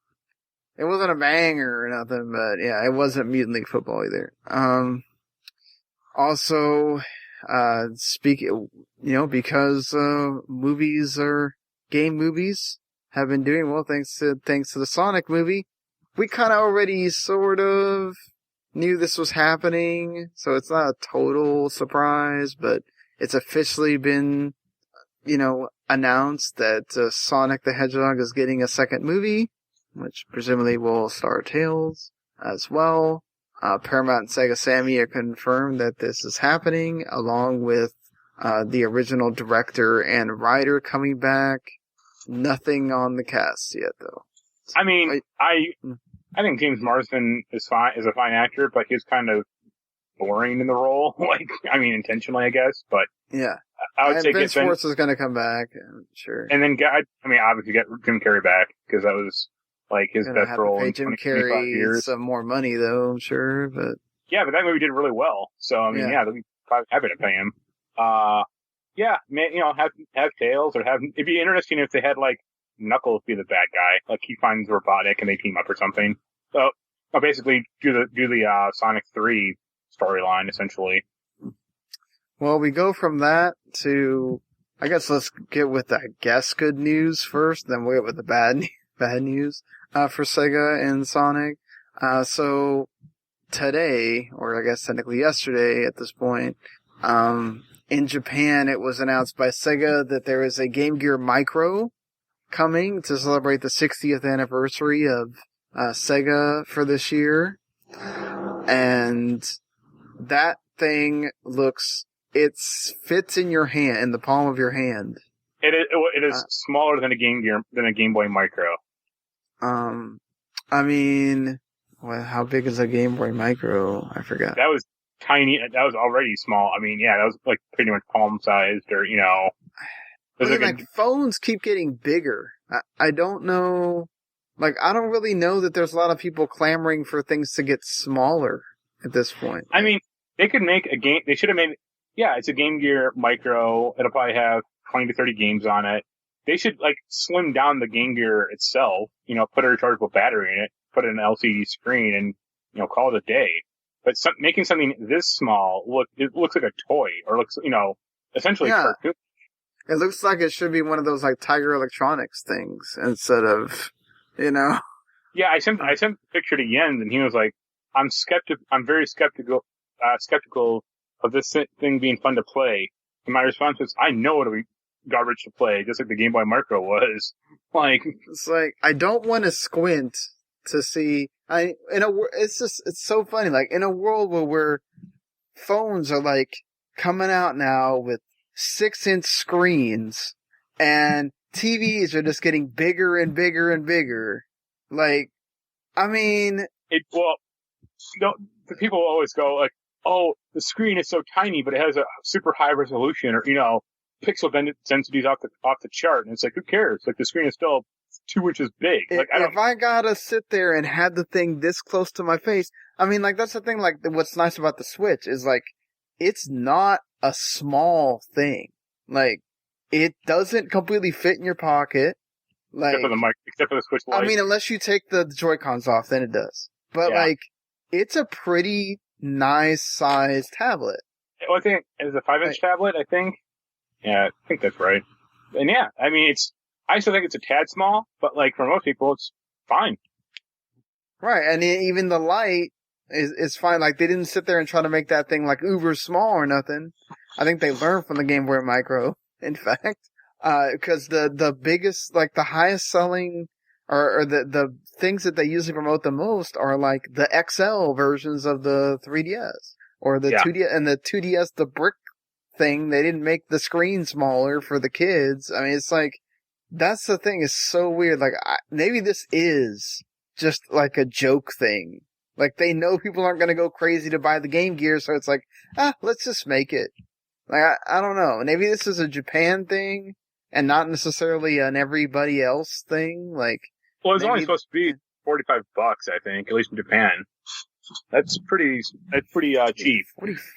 a banger or nothing, but yeah, it wasn't Mutant League Football either. Also, because game movies have been doing well thanks to the Sonic movie, we kind of already sort of knew this was happening, so it's not a total surprise, but it's officially been, announced that Sonic the Hedgehog is getting a second movie, which presumably will star Tails as well. Paramount and Sega Sammy are confirmed that this is happening, along with the original director and writer coming back. Nothing on the cast yet, though. I think James Morrison is a fine actor, but he's kind of boring in the role. Intentionally, I guess, but yeah. I would say Vince Schwartz is going to come back, I'm sure. And then, obviously get Jim Carrey back, because that was, his best role in 25 years. Some more money, though, I'm sure, but... Yeah, but that movie did really well, so, they'll be probably happy to pay him. Have Tails, or it'd be interesting if they had, Knuckles be the bad guy, he finds robotic and they team up or something. So, basically, do the Sonic 3 storyline, essentially. Well, we go from that to, I guess let's get with the good news first, then we'll get with the bad news, for Sega and Sonic. So today, or I guess technically yesterday at this point, in Japan it was announced by Sega that there is a Game Gear Micro coming to celebrate the 60th anniversary of Sega for this year. And that thing fits in your hand, in the palm of your hand. It is smaller than a Game Boy Micro. How big is a Game Boy Micro? I forgot. That was tiny. That was already small. That was pretty much palm sized, or phones keep getting bigger. I don't know. I don't really know that there's a lot of people clamoring for things to get smaller at this point. They could make a game. They should have made. Yeah, it's a Game Gear Micro. It'll probably have 20 to 30 games on it. They should slim down the Game Gear itself. Put a rechargeable battery in it, put an LCD screen, and call it a day. But making something this small it looks like a toy, or looks essentially cartoon. It looks like it should be one of those Tiger Electronics things instead of Yeah, I sent the picture to Jens, and he was like, I'm very skeptical of this thing being fun to play. And my response was, I know it'll be garbage to play, just like the Game Boy Micro was. It's I don't want to squint to see. It's so funny. In a world where phones are coming out now with 6-inch screens, and TVs are just getting bigger and bigger and bigger. The people always go oh, the screen is so tiny, but it has a super high resolution, or pixel density's off the chart, and it's who cares? The screen is still 2 inches big. If I gotta sit there and have the thing this close to my face, that's the thing. What's nice about the Switch is it's not a small thing. It doesn't completely fit in your pocket. Except for the Switch Lite. Unless you take the Joy-Cons off, then it does. But yeah. It's a pretty nice sized tablet. Well, I think it's a 5-inch tablet, I think. Yeah, I think that's right. And yeah, I mean, I still think it's a tad small, but like for most people, it's fine. Right, and even the light is fine. Like, they didn't sit there and try to make that thing like uber small or nothing. I think they learned from the Game Boy Micro, in fact. Because the biggest, like the highest selling, or the things that they usually promote the most are like the XL versions of the 3DS. Or the 2DS, and the 2DS, the brick thing, they didn't make the screen smaller for the kids. I mean, it's like, that's the thing, is so weird. Like, maybe this is just like a joke thing. Like, they know people aren't gonna go crazy to buy the Game Gear, so it's like, let's just make it. Like, I don't know. Maybe this is a Japan thing, and not necessarily an everybody else thing. Like, well, it's only supposed to be $45, I think, at least in Japan. That's pretty cheap.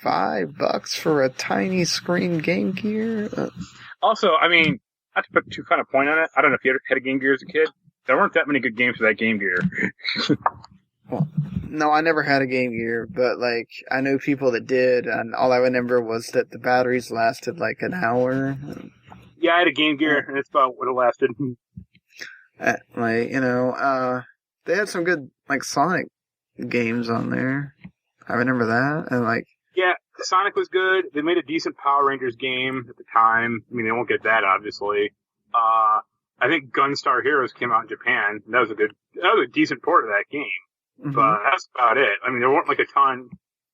$45 for a tiny screen Game Gear? Also, I mean, not to put too fine a point on it, I don't know if you ever had a Game Gear as a kid. There weren't that many good games for that Game Gear. Well, no, I never had a Game Gear, but like, I knew people that did, and all I remember was that the batteries lasted like an hour. Yeah, I had a Game Gear, and that's about what it lasted. They had some good, like, Sonic games on there. I remember that, and like... Yeah, Sonic was good. They made a decent Power Rangers game at the time. I mean, they won't get that, obviously. I think Gunstar Heroes came out in Japan. That was a decent port of that game. Mm-hmm. But that's about it. I mean, there weren't like a ton.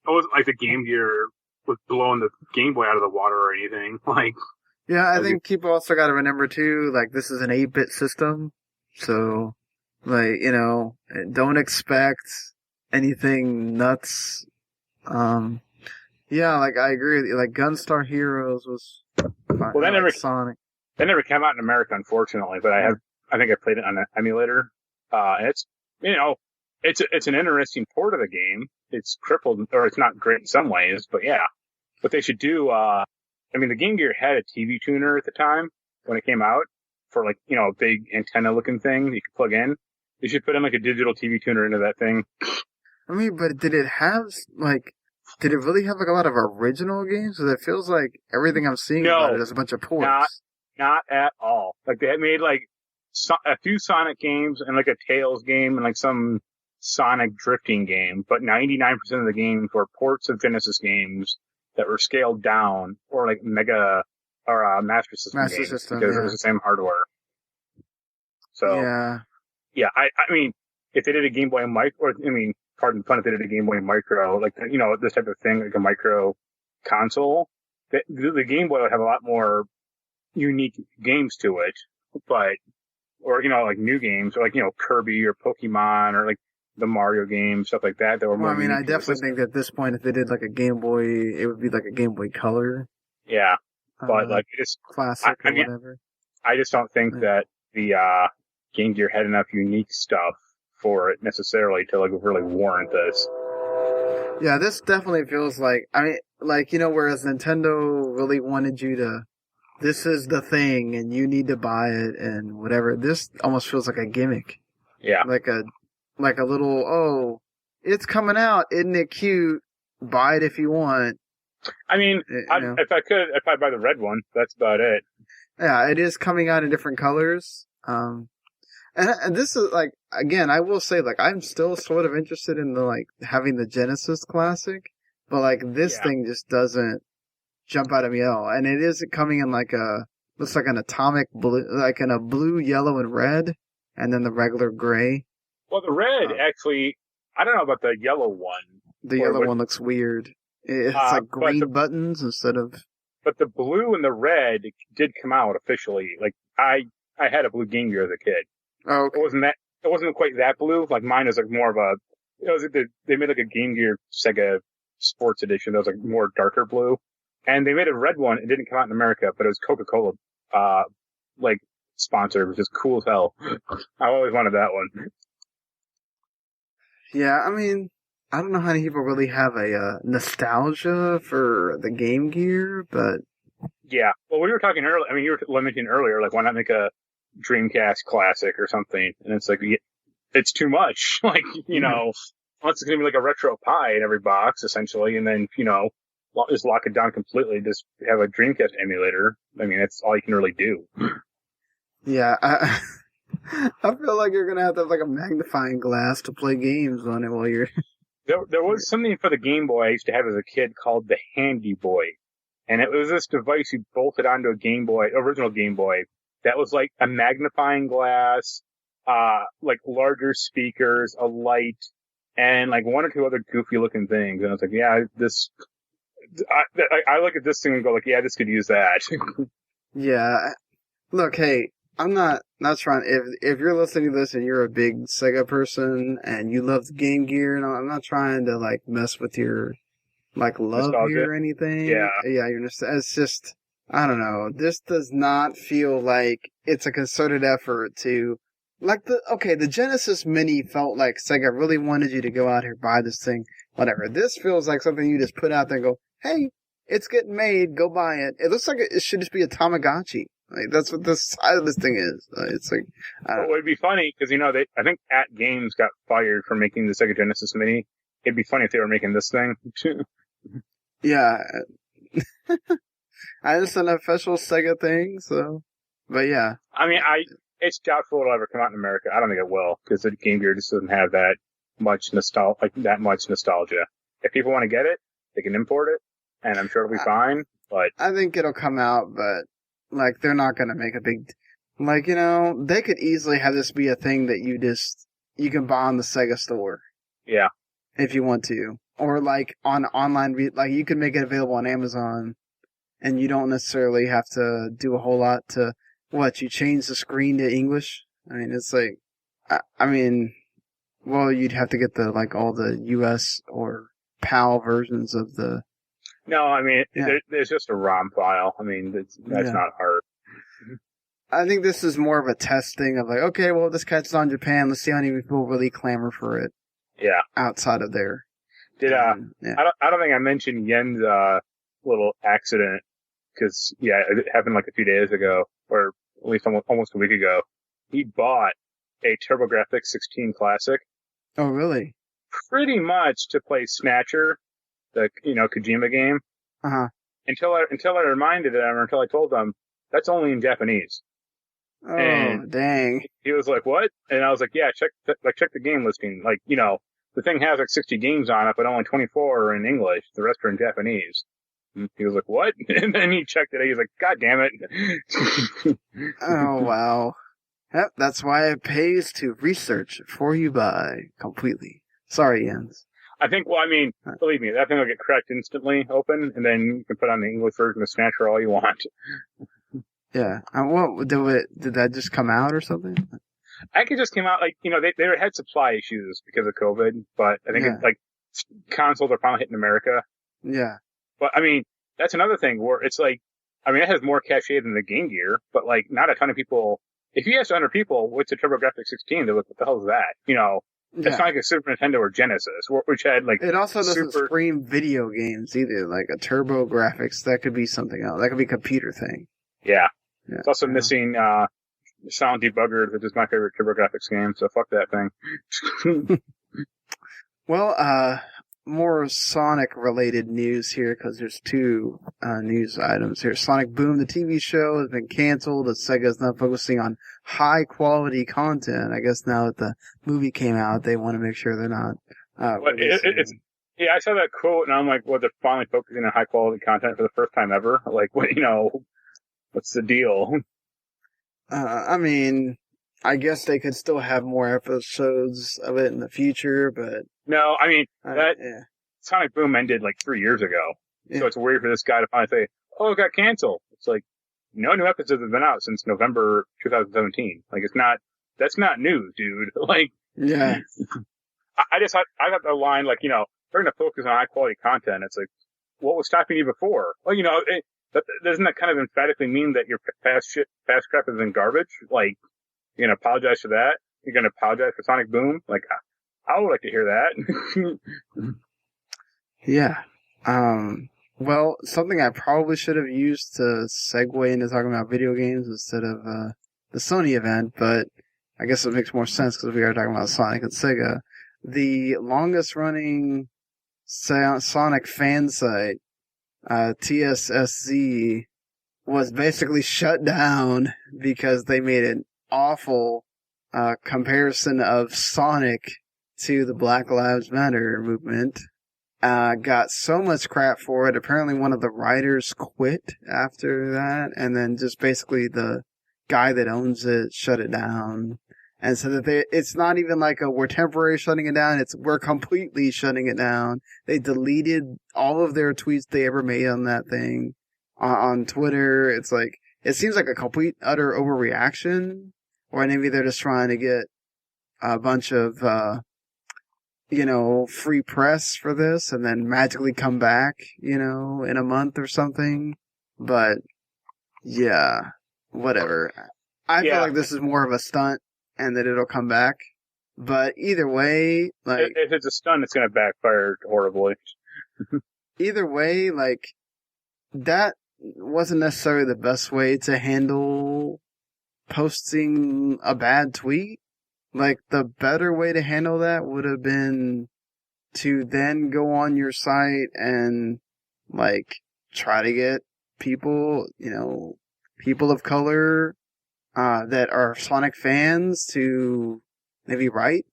It wasn't like the Game Gear was blowing the Game Boy out of the water or anything. Like, yeah, I think people also got to remember too, like, this is an 8-bit system. So, like, don't expect anything nuts. Yeah, like, I agree with you. Like, Gunstar Heroes was fine. Well, Sonic. That never came out in America, unfortunately, but I think I played it on an emulator. And it's, it's an interesting port of the game. It's crippled, or it's not great in some ways, but yeah. What they should do, the Game Gear had a TV tuner at the time when it came out for like, a big antenna looking thing you could plug in. They should put in like a digital TV tuner into that thing. I mean, but did it really have like a lot of original games? Because it feels like everything I'm seeing about it is a bunch of ports. Not at all. Like, they had made like a few Sonic games and like a Tails game and like some Sonic drifting game, but 99% of the games were ports of Genesis games that were scaled down, or like Mega or Master System games, because it was the same hardware. So yeah, I mean, if they did a Game Boy Micro, pardon the pun, if they did a Game Boy Micro, like, this type of thing, like a micro console, the Game Boy would have a lot more unique games to it, or like new games, or like, Kirby or Pokemon, or like the Mario games, stuff like that. Well, I mean, I definitely think that at this point, if they did like a Game Boy, it would be like a Game Boy Color. Yeah, but like, it's classic or whatever. I just don't think that the Game Gear had enough unique stuff for it necessarily to like really warrant this. Yeah, this definitely feels like, whereas Nintendo really wanted you to, this is the thing and you need to buy it and whatever, this almost feels like a gimmick. Yeah. Like a little, it's coming out, isn't it cute? Buy it if you want. I mean, if I'd buy the red one, that's about it. Yeah, it is coming out in different colors. And this is like, again, I will say, like, I'm still sort of interested in having the Genesis Classic, but like this thing just doesn't jump out at me at all. And it is coming in looks like an atomic blue, like in a blue, yellow, and red, and then the regular gray. Well, the red, actually, I don't know about the yellow one. The yellow one looks weird. It's like green buttons instead of... But the blue and the red did come out officially. Like, I had a blue Game Gear as a kid. Oh, okay. It wasn't quite that blue. Like, mine was like more of a... they made like a Game Gear SEGA Sports Edition that was like more darker blue. And they made a red one. It didn't come out in America, but it was Coca-Cola, sponsored, which is cool as hell. I always wanted that one. Yeah, I mean, I don't know how many people really have a nostalgia for the Game Gear, but... Yeah. Well, we were talking earlier, you were lamenting earlier, like, why not make a Dreamcast Classic or something? And it's like, it's too much. Like, Unless it's going to be like a retro Pi in every box, essentially, and then, just lock it down completely, just have a Dreamcast emulator. I mean, that's all you can really do. Yeah, I feel like you're going to have like a magnifying glass to play games on it while you're... There was something for the Game Boy I used to have as a kid called the Handy Boy. And it was this device you bolted onto a Game Boy, original Game Boy, that was like a magnifying glass, like larger speakers, a light, and like one or two other goofy looking things. And I was like, yeah, I look at this thing and go like, yeah, this could use that. Yeah. Look, hey, I'm not trying, if you're listening to this and you're a big Sega person and you love the Game Gear, and I'm not trying to like mess with your like love here or anything. Yeah. Yeah, you understand. It's just, I don't know. This does not feel like it's a concerted effort to, like the Genesis Mini felt like Sega really wanted you to go out here, buy this thing, whatever. This feels like something you just put out there and go, hey, it's getting made, go buy it. It looks like it should just be a Tamagotchi. Like, that's what this side of this thing is. It's like, it would be funny, because, I think At Games got fired for making the Sega Genesis Mini. It'd be funny if they were making this thing. Yeah. It's an official Sega thing, so, but yeah. I mean, it's doubtful it'll ever come out in America. I don't think it will, because the Game Gear just doesn't have that much nostalgia. If people want to get it, they can import it, and I'm sure it'll be fine, but... I think it'll come out, but, like, they're not gonna make a big... Like, they could easily have this be a thing that you can buy on the Sega store. Yeah. If you want to. Or, like, on online... Like, you can make it available on Amazon, and you don't necessarily have to do a whole lot to... What, you change the screen to English? I mean, it's like... well, you'd have to get all the US or PAL versions of the... No, I mean, yeah. there's just a ROM file. I mean, that's not hard. I think this is more of a test thing of like, okay, well, this catches on Japan. Let's see how many people really clamor for it. Yeah. Outside of there. I don't think I mentioned Yen's little accident, because, it happened like a few days ago, or at least almost a week ago. He bought a TurboGrafx 16 Classic. Oh, really? Pretty much to play Snatcher, the Kojima game. Uh-huh. Until I reminded him, or until I told him, that's only in Japanese. Oh, and dang. He was like, what? And I was like, yeah, check the game listing. Like, the thing has like 60 games on it, but only 24 are in English. The rest are in Japanese. And he was like, what? And then he checked it. He was like, God damn it. Oh, wow. Yep, that's why it pays to research before you buy completely. Sorry, Jens. Believe me, that thing will get cracked instantly open, and then you can put on the English version of Snatcher all you want. Yeah. What did that just come out or something? I think it just came out, they had supply issues because of COVID, but I think consoles are finally hitting America. Yeah. But, that's another thing where it's like, it has more cachet than the Game Gear, but, not a ton of people. If you ask 100 people, what's a TurboGrafx 16, they're like, what the hell is that? It's not like a Super Nintendo or Genesis, which had, It also doesn't scream video games either, like a TurboGrafx. That could be something else. That could be a computer thing. Yeah. It's also missing, Sound Debugger, which is my favorite TurboGrafx game, so fuck that thing. Well, more Sonic-related news here, because there's two news items here. Sonic Boom, the TV show, has been canceled, as Sega is now focusing on high-quality content. I guess now that the movie came out, they want to make sure they're not... I saw that quote, and I'm like, well, they're finally focusing on high-quality content for the first time ever? Like, what's the deal? I guess they could still have more episodes of it in the future, but... No, Sonic Boom ended 3 years ago. Yeah. So it's weird for this guy to finally say, oh, it got canceled. It's like, no new episodes have been out since November 2017. That's not news, dude. Yeah. I got the line, they're going to focus on high quality content. It's like, what was stopping you before? Well, doesn't that kind of emphatically mean that your past crap has been garbage? You're going to apologize for that? You're going to apologize for Sonic Boom? I would like to hear that. Yeah. Well, something I probably should have used to segue into talking about video games instead of the Sony event, but I guess it makes more sense because we are talking about Sonic and Sega. the longest running Sonic Fansite, TSSZ, was basically shut down because they made an awful comparison of Sonic to the Black Lives Matter movement. Got so much crap for it. Apparently one of the writers quit after that, and then just basically the guy that owns it shut it down. And so that it's not even like we're temporarily shutting it down, we're completely shutting it down. They deleted all of their tweets they ever made on that thing on Twitter. It's like, it seems like a complete, utter overreaction, or maybe they're just trying to get a bunch of, free press for this and then magically come back, in a month or something. But, yeah, whatever. I feel like this is more of a stunt and that it'll come back. But either way, like... If it's a stunt, it's going to backfire horribly. Either way, like, that wasn't necessarily the best way to handle posting a bad tweet. Like, the better way to handle that would have been to then go on your site and, like, try to get people, people of color, that are Sonic fans to maybe write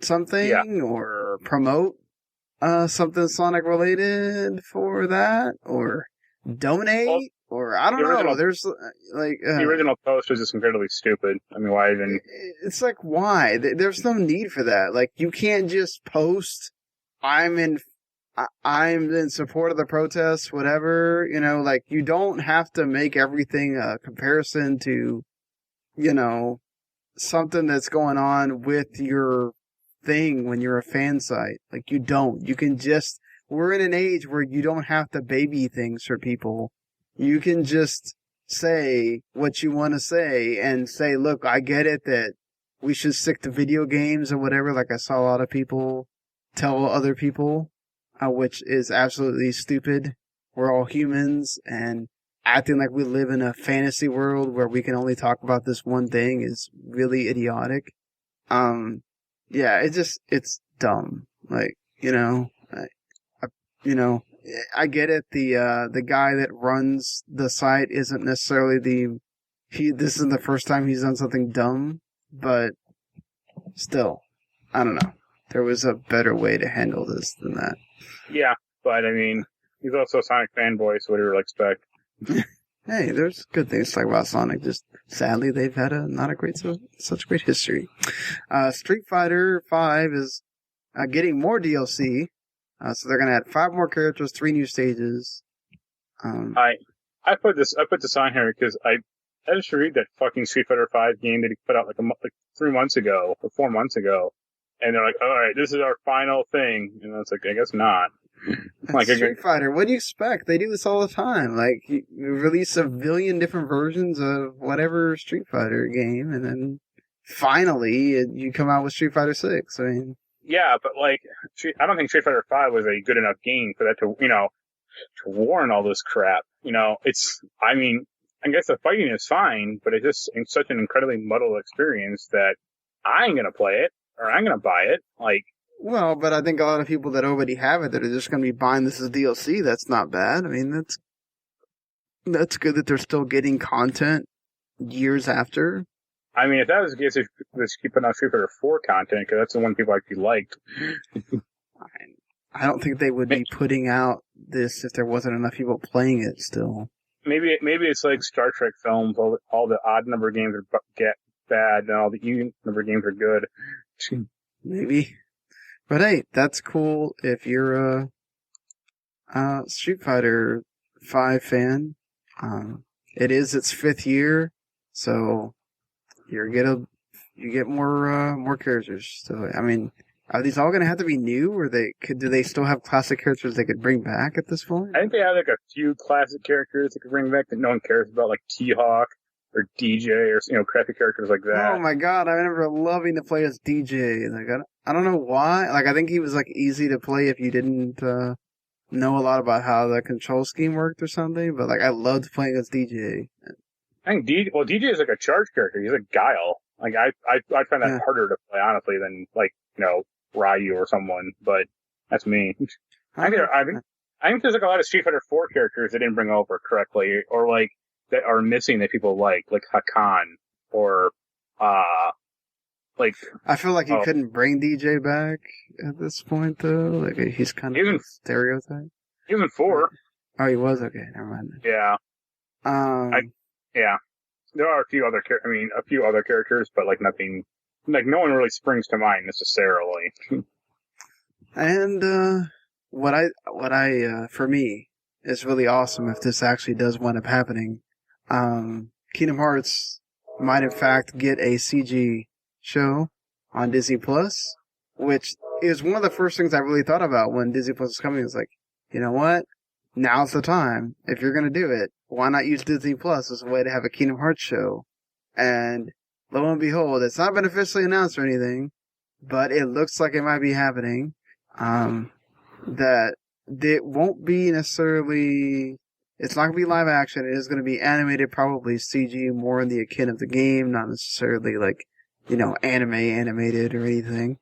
something or promote, something Sonic related for that, or donate. Or, I don't know, there's, like... the original post was just incredibly stupid. I mean, why even... It's like, why? There's no need for that. Like, you can't just post, I'm in support of the protests, whatever, like, you don't have to make everything a comparison to, something that's going on with your thing when you're a fan site. Like, you don't. You can just... We're in an age where you don't have to baby things for people. You can just say what you want to say and say, look, I get it that we should stick to video games or whatever. Like I saw a lot of people tell other people, which is absolutely stupid. We're all humans, and acting like we live in a fantasy world where we can only talk about this one thing is really idiotic. It's dumb. Like, I get it. The guy that runs the site isn't necessarily this isn't the first time he's done something dumb, but still, I don't know. There was a better way to handle this than that. Yeah, but I mean, he's also a Sonic fanboy, so what do you expect? Hey, there's good things to talk about Sonic. Just sadly, they've had such great history. Street Fighter 5 is getting more DLC. So they're gonna add 5 more characters, 3 new stages. I put this on here because I just read that fucking Street Fighter 5 game that he put out like 3 months ago or 4 months ago, and they're like, all right, this is our final thing, and it's like, I guess not. Like Street Fighter, what do you expect? They do this all the time. Like, you release a billion different versions of whatever Street Fighter game, and then finally you come out with Street Fighter 6. I mean. Yeah, but like, I don't think Street Fighter 5 was a good enough game for that to, to warrant all this crap. I guess the fighting is fine, but it's just such an incredibly muddled experience that I ain't gonna play it, or I'm gonna buy it. Like, well, but I think a lot of people that already have it that are just gonna be buying this as DLC, that's not bad. I mean, that's good that they're still getting content years after. I mean, if that was the case, let's keep putting out Street Fighter 4 content, because that's the one people actually liked. I don't think they would be putting out this if there wasn't enough people playing it still. Maybe it's like Star Trek films, all the odd number games are bad, and all the even number games are good. Maybe. But hey, that's cool if you're a Street Fighter 5 fan. It is its 5th year, so... You get more characters. So, I mean, are these all going to have to be new, or do they still have classic characters they could bring back at this point? I think they have like a few classic characters they could bring back that no one cares about, like T-Hawk or DJ or crappy characters like that. Oh my god, I remember loving to play as DJ. Like, I don't know why. Like, I think he was like easy to play if you didn't know a lot about how the control scheme worked or something. But like, I loved playing as DJ. I think DJ is like a charge character. He's a Guile. Like, I find that harder to play, honestly, than, like, Ryu or someone, but that's me. I think there's like a lot of Street Fighter 4 characters they didn't bring over correctly, or like that are missing that people like Hakan, or like. I feel like you couldn't bring DJ back at this point though. Like he's kind of a stereotype. He was in 4. Oh, he was? Okay, never mind. Yeah. Yeah. There are a few other characters, but like nothing, like no one really springs to mind necessarily. And for me is really awesome if this actually does wind up happening. Kingdom Hearts might in fact get a CG show on Disney Plus, which is one of the first things I really thought about when Disney Plus was coming. It's like, you know what? Now's the time. If you're going to do it, why not use Disney Plus as a way to have a Kingdom Hearts show? And lo and behold, it's not been officially announced or anything, but it looks like it might be happening. That it won't be necessarily, it's not going to be live action. It is going to be animated, probably CG, more in the akin of the game, not necessarily like, animated or anything.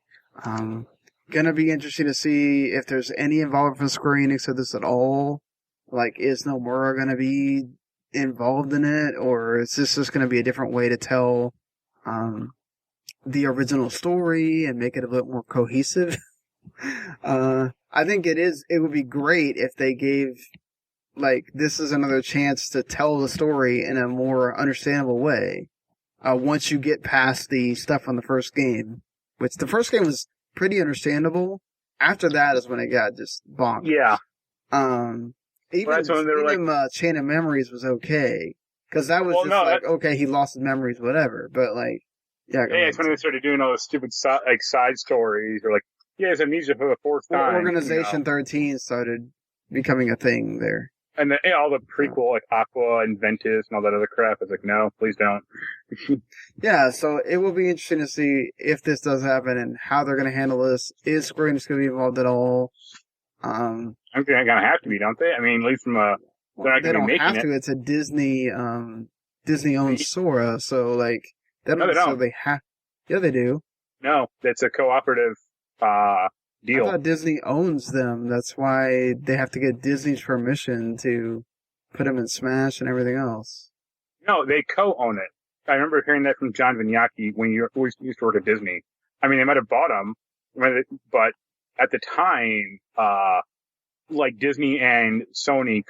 Gonna be interesting to see if there's any involvement from Square Enix with this at all. Like, is Nomura gonna be involved in it, or is this just gonna be a different way to tell the original story and make it a bit more cohesive? I think it would be great if they gave, like, this is another chance to tell the story in a more understandable way. Once you get past the stuff on the first game, which the first game was pretty understandable. After that is when it got just bonked. Yeah. Even Chain of Memories was okay. Because that was okay, he lost his memories, whatever. But, like, yeah. Yeah, it's when they started doing all those stupid side stories, or like, he has amnesia for the 4th time. Organization 13 started becoming a thing there. And then all the prequel, like Aqua and Ventus and all that other crap, it's like, no, please don't. Yeah, so it will be interesting to see if this does happen and how they're going to handle this. Is Square Enix going to be involved at all? I think they're going to have to be, don't they? I mean, at least from a... They don't have to. It's a Disney-owned Sora, so, like... They don't necessarily have... Yeah, they do. No, it's a cooperative deal. I thought Disney owns them. That's why they have to get Disney's permission to put them in Smash and everything else. No, they co-own it. I remember hearing that from John Vignacchi when you used to work at Disney. I mean, they might have bought them, but at the time, like Disney and Sony,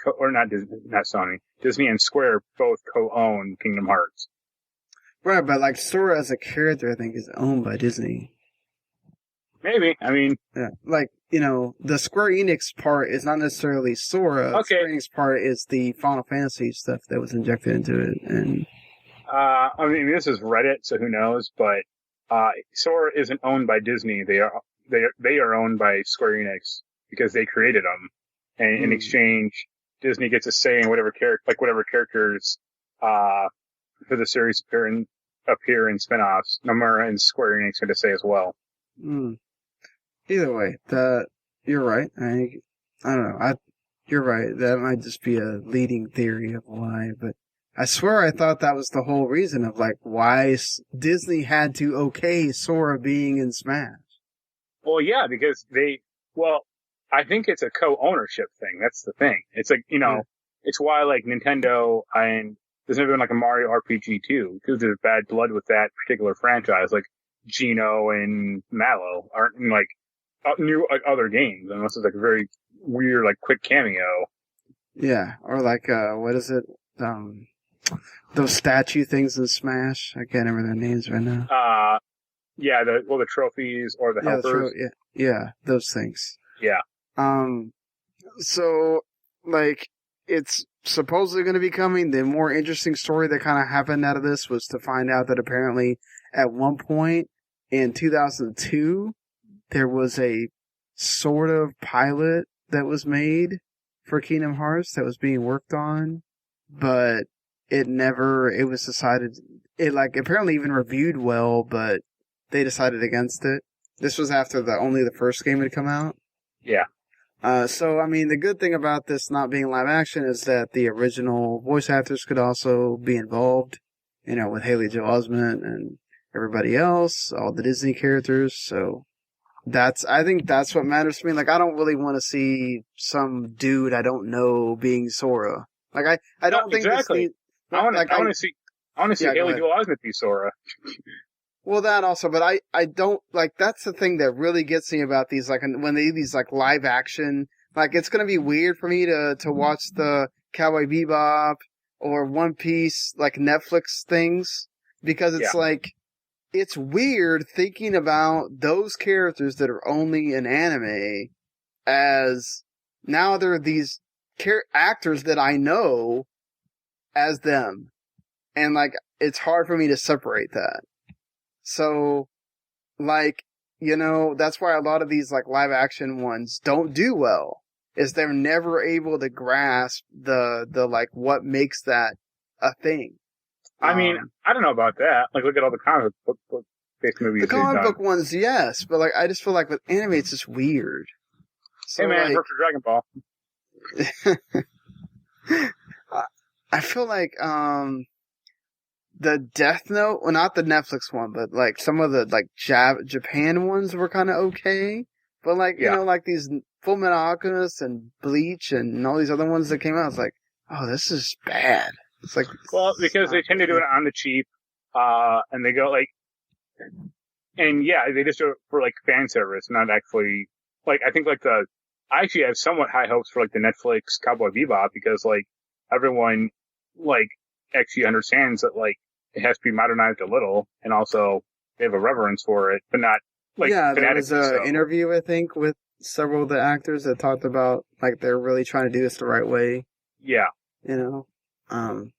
Disney and Square both co-own Kingdom Hearts. Right, but like Sora as a character, I think, is owned by Disney. Maybe. I mean... Yeah. Like, the Square Enix part is not necessarily Sora. Okay. The Square Enix part is the Final Fantasy stuff that was injected into it. And I mean, this is Reddit, so who knows, but Sora isn't owned by Disney. They are owned by Square Enix because they created them. And in exchange, Disney gets a say in whatever characters for the series appear in spin-offs. Nomura and Square Enix get a say as well. Either way, you're right. I don't know. You're right. That might just be a leading theory of why, but I swear I thought that was the whole reason of, like, why Disney had to okay Sora being in Smash. Well, yeah, because I think it's a co-ownership thing. That's the thing. It's like, It's why, like, Nintendo and there's never been, like, a Mario RPG too, because there's bad blood with that particular franchise. Like, Gino and Mallow aren't in, like, new other games, unless it's like a very weird, like, quick cameo. Yeah, or like, what is it? Those statue things in Smash. I can't remember their names right now. Yeah, the trophies or the helpers. Yeah, those things. Yeah. So, like, it's supposedly going to be coming. The more interesting story that kind of happened out of this was to find out that apparently at one point in 2002, there was a sort of pilot that was made for Kingdom Hearts that was being worked on, but it was decided, it like apparently even reviewed well, but they decided against it. This was after only the first game had come out. Yeah. So, I mean, the good thing about this not being live action is that the original voice actors could also be involved, with Haley Joel Osment and everybody else, all the Disney characters. So, I think that's what matters to me. Like, I don't really want to see some dude I don't know being Sora. Like, I don't think exactly. I want to see Haley Joel Osment be Sora. Well, that also, but I don't, like, that's the thing that really gets me about these, like, when they do these, like, live action, like, it's gonna be weird for me to watch the Cowboy Bebop or One Piece, like, Netflix things, because it's like, it's weird thinking about those characters that are only in anime as, now they're these actors that I know as them. And, like, it's hard for me to separate that. So, like, you know, that's why a lot of these, like, live action ones don't do well, is they're never able to grasp the like, what makes that a thing. I mean, I don't know about that. Like, look at all the comic book-based movies. The comic book ones, yes, but, like, I just feel like with anime, it's just weird. So, hey, man, work for Dragon Ball. I feel like, the Death Note, well, not the Netflix one, but, like, some of the, like, Japan ones were kind of okay. But, like, you know, like, these Full Metal Alchemist and Bleach and all these other ones that came out, it's like, oh, this is bad. It's like... Well, because they tend to do it on the cheap, and they go, like... And, yeah, they just do it for, like, fan service, not actually... Like, I think, like, I actually have somewhat high hopes for, like, the Netflix Cowboy Bebop, because, like, everyone, like, actually understands that, like, it has to be modernized a little, and also they have a reverence for it, but not, like, there was an interview, I think, with several of the actors that talked about, like, they're really trying to do this the right way. Yeah. You know? And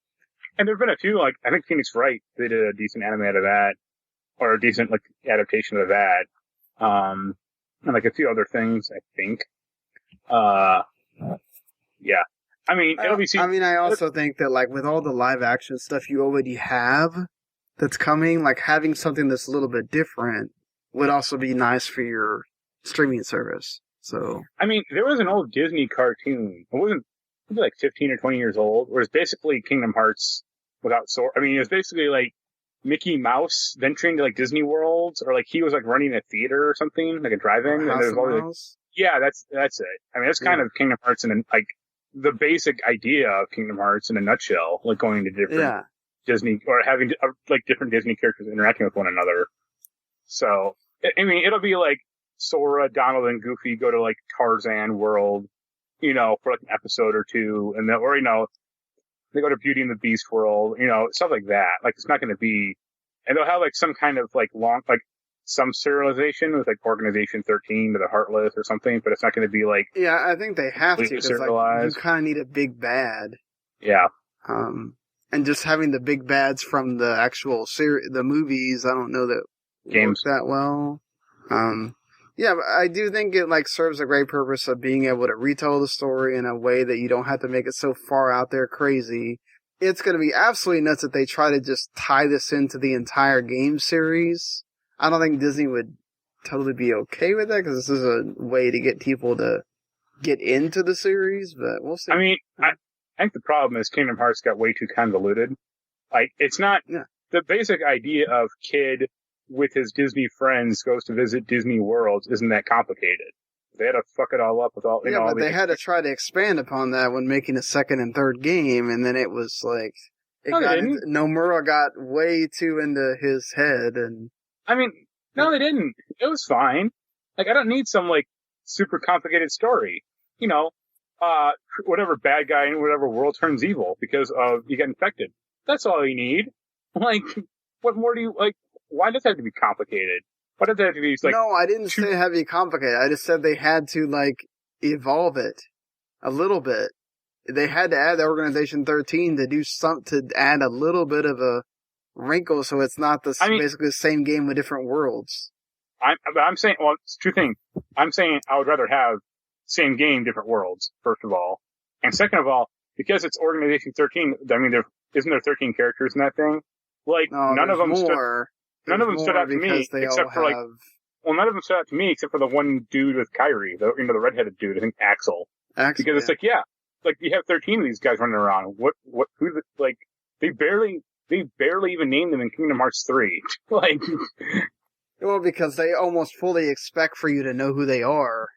there've been a few, like, I think Phoenix Wright, they did a decent anime out of that, or a decent, like, adaptation of that. And, like, a few other things, I think. Yeah. I mean, it'll be... I also think that, like, with all the live action stuff you already have that's coming, like, having something that's a little bit different would also be nice for your streaming service. So, I mean, there was an old Disney cartoon. It wasn't maybe like 15 or 20 years old, where it's basically Kingdom Hearts without Sora. I mean, it was basically like Mickey Mouse venturing to, like, Disney worlds, or, like, he was, like, running a theater or something, like a drive-in. House and of Mouse? Yeah, that's it. I mean, that's kind of Kingdom Hearts and, like, the basic idea of Kingdom Hearts in a nutshell, like going to different Disney, or having, like, different Disney characters interacting with one another. So, I mean, it'll be like Sora, Donald, and Goofy go to, like, Tarzan world, you know, for, like, an episode or two, and then, or, you know, they go to Beauty and the Beast world, you know, stuff like that. Like, it's not going to be, and they'll have, like, some kind of, like, long, like, some serialization with, like, Organization 13 to the Heartless or something, but it's not going to be, like... Yeah, I think they have to, because, like, you kind of need a big bad. Yeah. And just having the big bads from the actual the movies, I don't know that works that well. Yeah, but I do think it, like, serves a great purpose of being able to retell the story in a way that you don't have to make it so far out there crazy. It's going to be absolutely nuts if they try to just tie this into the entire game series. I don't think Disney would totally be okay with that, because this is a way to get people to get into the series, but we'll see. I mean, I think the problem is Kingdom Hearts got way too convoluted. Like, it's not... The basic idea of kid with his Disney friends goes to visit Disney worlds isn't that complicated. They had to fuck it all up with all... Yeah, but they had to try to expand upon that when making a second and third game, and then it was like... Nomura got way too into his head, and... I mean, no, they didn't. It was fine. Like, I don't need some, like, super complicated story. You know, whatever bad guy in whatever world turns evil because you get infected. That's all you need. Like, what more do you, like, why does it have to be complicated? Why does it have to be, like... No, I didn't say it had to be complicated. I just said they had to, like, evolve it a little bit. They had to add the Organization 13 to do to add a little bit of a wrinkle, so it's not basically the same game with different worlds. I'm saying, well, it's two things. I'm saying I would rather have same game, different worlds, first of all. And second of all, because it's Organization 13, I mean, isn't there 13 characters in that thing? Like, none of them stood out to me, except for, like, well, none of them stood out to me except for the one dude with Kyrie, the redheaded dude, I think Axel. Because it's like, like, you have 13 of these guys running around. Like, they barely even named them in Kingdom Hearts 3. Like, Well, because they almost fully expect for you to know who they are.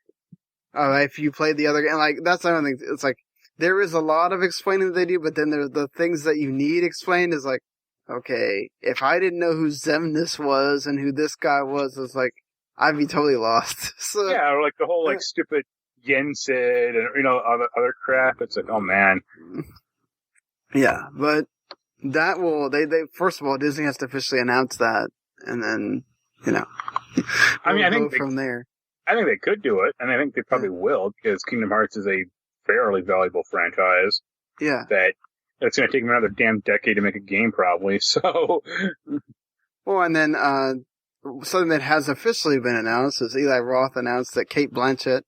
If you played the other game, like, that's the only thing. It's like, there is a lot of explaining that they do, but then there's the things that you need explained is like, okay, if I didn't know who Xemnas was and who this guy was, it's like, I'd be totally lost. So, yeah, or like the whole, like, stupid Yensid and, you know, other crap. It's like, oh man. Yeah, but that will, they first of all, Disney has to officially announce that, and then, you know. I mean, I think from there. I think they could do it, and I think they probably will, because Kingdom Hearts is a fairly valuable franchise. Yeah. That it's going to take them another damn decade to make a game, probably, so. Well, and then, something that has officially been announced is Eli Roth announced that Cate Blanchett,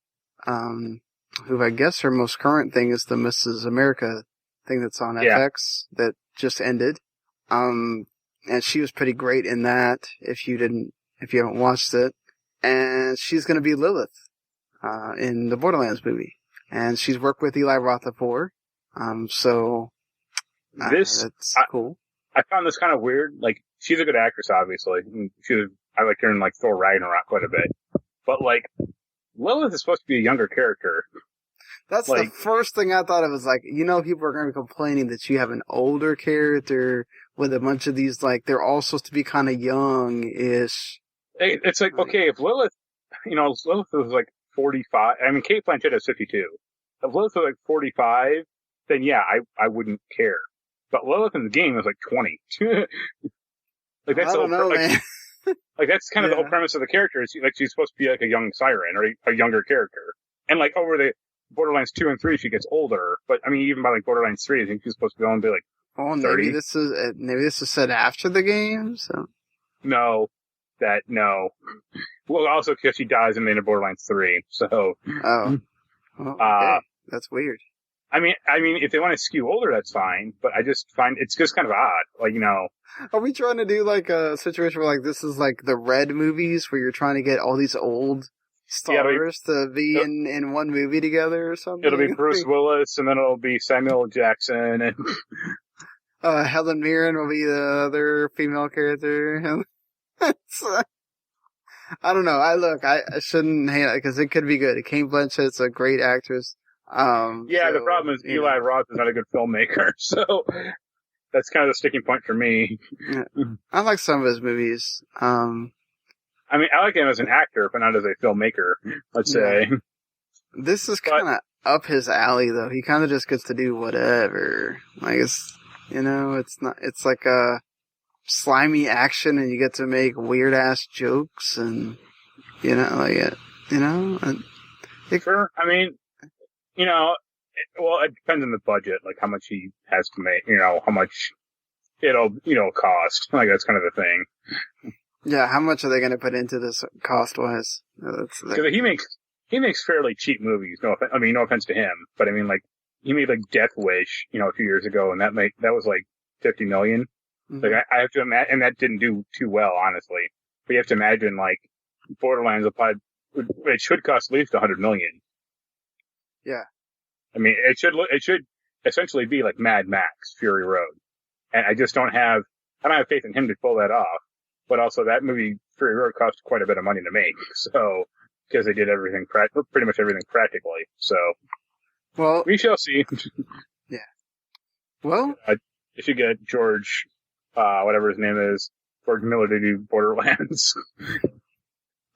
who I guess her most current thing is the Mrs. America thing that's on FX that just ended. And she was pretty great in that, if you haven't watched it. And she's gonna be Lilith, in the Borderlands movie. And she's worked with Eli Roth before. So, that's cool. I found this kind of weird. Like, she's a good actress, obviously. I like her in, like, Thor Ragnarok quite a bit. But, like, Lilith is supposed to be a younger character. That's like, the first thing I thought of was like, you know, people are going to be complaining that you have an older character with a bunch of these, like, they're all supposed to be kind of young-ish. It's like, okay, if Lilith, you know, Lilith was like 45, I mean, Cate Blanchett is 52. If Lilith was like 45, then yeah, I wouldn't care. But Lilith in the game is like 20. Like, that's I don't know, man. Like, that's kind of the whole premise of the character. Is like, she's supposed to be like a young siren or a younger character. And like, over the Borderlands 2 and 3, she gets older. But I mean, even by like Borderlands 3, I think she's supposed to be only like 30. Maybe this is set after the game, so. No. Well, also because she dies in the end of Borderlands 3, so. Oh. Well, okay. That's weird. I mean, if they want to skew older, that's fine, but I just find it's just kind of odd. Like, you know. Are we trying to do like a situation where like this is like the Red movies where you're trying to get all these old stars to be in one movie together or something? It'll be Bruce Willis, and then it'll be Samuel Jackson, and Helen Mirren will be the other female character. I don't know. I shouldn't hate it because it could be good. Cate Blanchett's a great actress. The problem is Eli Roth is not a good filmmaker, so that's kind of the sticking point for me. Yeah. I like some of his movies. I mean, I like him as an actor, but not as a filmmaker, let's say. This is kind of up his alley, though. He kind of just gets to do whatever. Like, it's like a slimy action, and you get to make weird ass jokes, and sure. I mean, it depends on the budget, like how much he has to make, how much it'll cost. Like, that's kind of the thing. Yeah, how much are they going to put into this cost wise? Because he makes fairly cheap movies. No offense to him, but I mean, like, he made like Death Wish, a few years ago, and that was like $50 million. Mm-hmm. Like, I have to imagine, and that didn't do too well, honestly. But you have to imagine, like, Borderlands it should cost at least $100 million. Yeah. I mean, it should essentially be like Mad Max, Fury Road. And I don't have faith in him to pull that off. But also, that movie, Fury Road, cost quite a bit of money to make. So, because they did everything, pretty much everything practically. So, well, we shall see. Yeah. Well, you should get George, whatever his name is, George Miller to do Borderlands.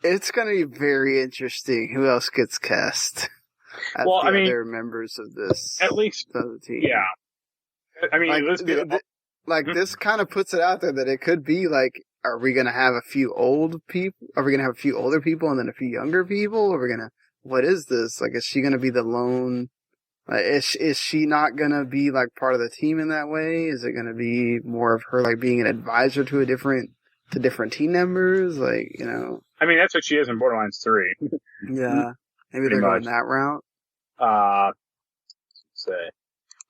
It's going to be very interesting who else gets cast. Other members of this, at least, of the team. Yeah. I mean, this kind of puts it out there that it could be like, are we going to have a few old people? Are we going to have a few older people and then a few younger people? What is this? Like, is she going to be the lone? Like, is she not going to be like part of the team in that way? Is it going to be more of her like being an advisor to different team members? Like, I mean, that's what she is in Borderlands 3. Yeah. Maybe they're going that route.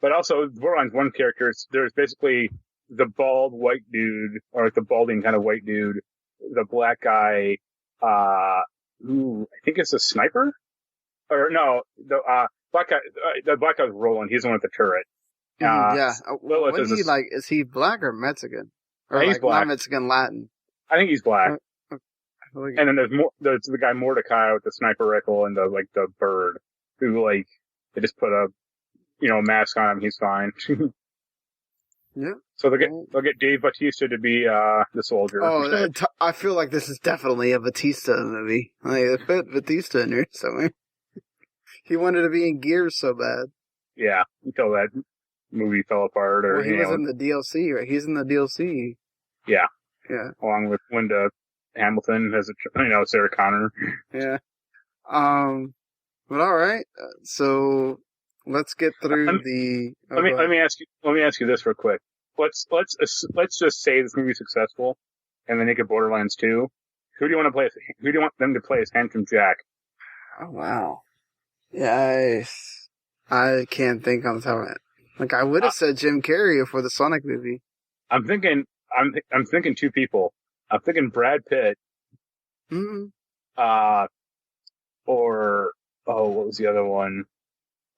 But also, Borderlands 1 characters, there's basically the bald white dude, or the balding kind of white dude, the black guy, who I think is a sniper? Or no, the black guy's Roland, he's the one with the turret. Is he black or Mexican? Or he's black. Not Mexican, Latin? I think he's black. And then there's the guy Mordecai with the sniper rifle and the bird, who like they just put a mask on him. He's fine. Yeah. So they'll get Dave Bautista to be the soldier. Oh, I feel like this is definitely a Bautista movie. Like, they put Bautista in there somewhere. He wanted to be in Gears so bad. Yeah, until that movie fell apart. Or he was in the DLC, right? He's in the DLC. Yeah. Yeah. Along with Linda Hamilton as Sarah Connor. Yeah. But all right. So let's get through the. Let me ask you this real quick. Let's just say this movie's successful, and they make a Borderlands 2. Who do you want to play? Who do you want them to play as Handsome Jack? Oh wow. Yeah, I can't think on the top of it. Like, I would have said Jim Carrey for the Sonic movie. I'm thinking two people. I'm thinking Brad Pitt. Mm-hmm. Or what was the other one?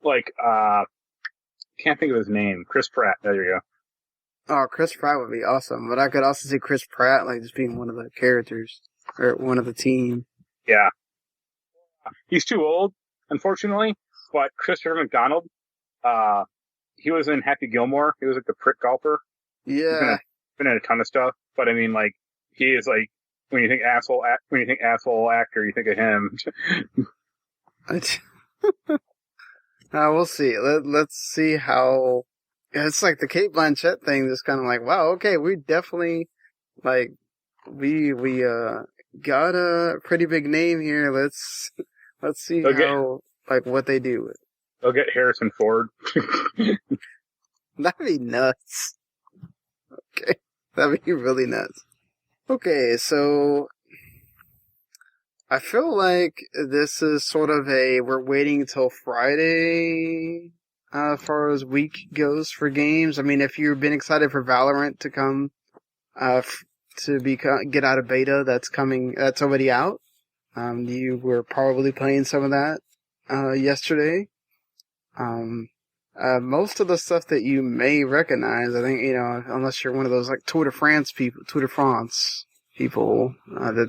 Like, can't think of his name. Chris Pratt. There you go. Oh, Chris Pratt would be awesome, but I could also see Chris Pratt like just being one of the characters or one of the team. Yeah. He's too old, unfortunately. But Christopher McDonald, he was in Happy Gilmore. He was like the prick golfer. Yeah. He's been in a ton of stuff, but I mean, like, he is like, when you think asshole actor, you think of him. We'll see. Let's see how. It's like the Cate Blanchett thing. Just kind of like, wow, okay, we definitely like we got a pretty big name here. Let's see what they do with it. They'll get Harrison Ford. That'd be nuts. Okay, that'd be really nuts. Okay, so I feel like this is sort of we're waiting till Friday as far as week goes for games. I mean, if you've been excited for Valorant to come, get out of beta, that's already out. You were probably playing some of that, yesterday. Most of the stuff that you may recognize, I think, unless you're one of those like Tour de France people,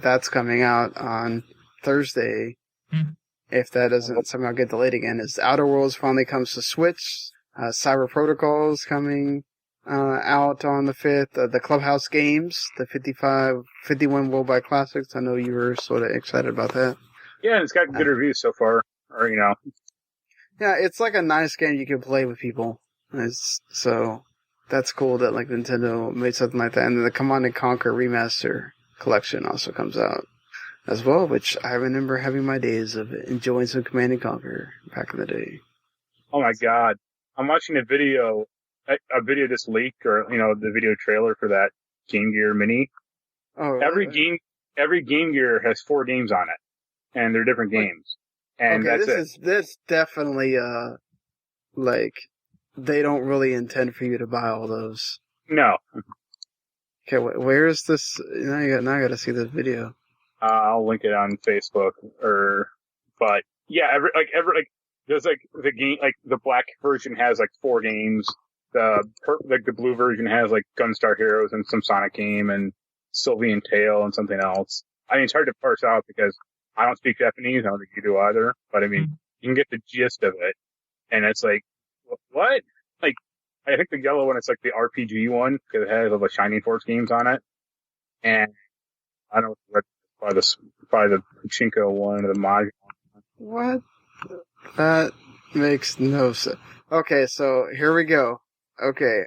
that's coming out on Thursday. Mm-hmm. If that doesn't somehow get delayed again, is Outer Worlds finally comes to Switch. Cyber Protocols coming out on the 5th. The Clubhouse games, the 51 Worldwide Classics. I know you were sort of excited about that. Yeah, it's got good reviews so far. Yeah, it's like a nice game you can play with people. So that's cool that like Nintendo made something like that. And then the Command & Conquer Remaster Collection also comes out as well, which I remember having my days of enjoying some Command & Conquer back in the day. Oh my god. I'm watching a video just leaked, or, the video trailer for that Game Gear Mini. Oh, every Game Gear has 4 games on it, and they're different games. And okay, that's this definitely, like, they don't really intend for you to buy all those. No. Okay, where is this? Now I gotta see this video. I'll link it on Facebook, but yeah, there's like the game, like the black version has like 4 games. The blue version has like Gunstar Heroes and some Sonic game and Sylvian Tale and something else. I mean, it's hard to parse out because I don't speak Japanese. I don't think you do either. But I mean, you can get the gist of it. And it's like, what? Like, I think the yellow one is like the RPG one because it has all the Shining Force games on it. And I don't know by the Pachinko one or the Mahjong. What? That makes no sense. Okay, so here we go. Okay,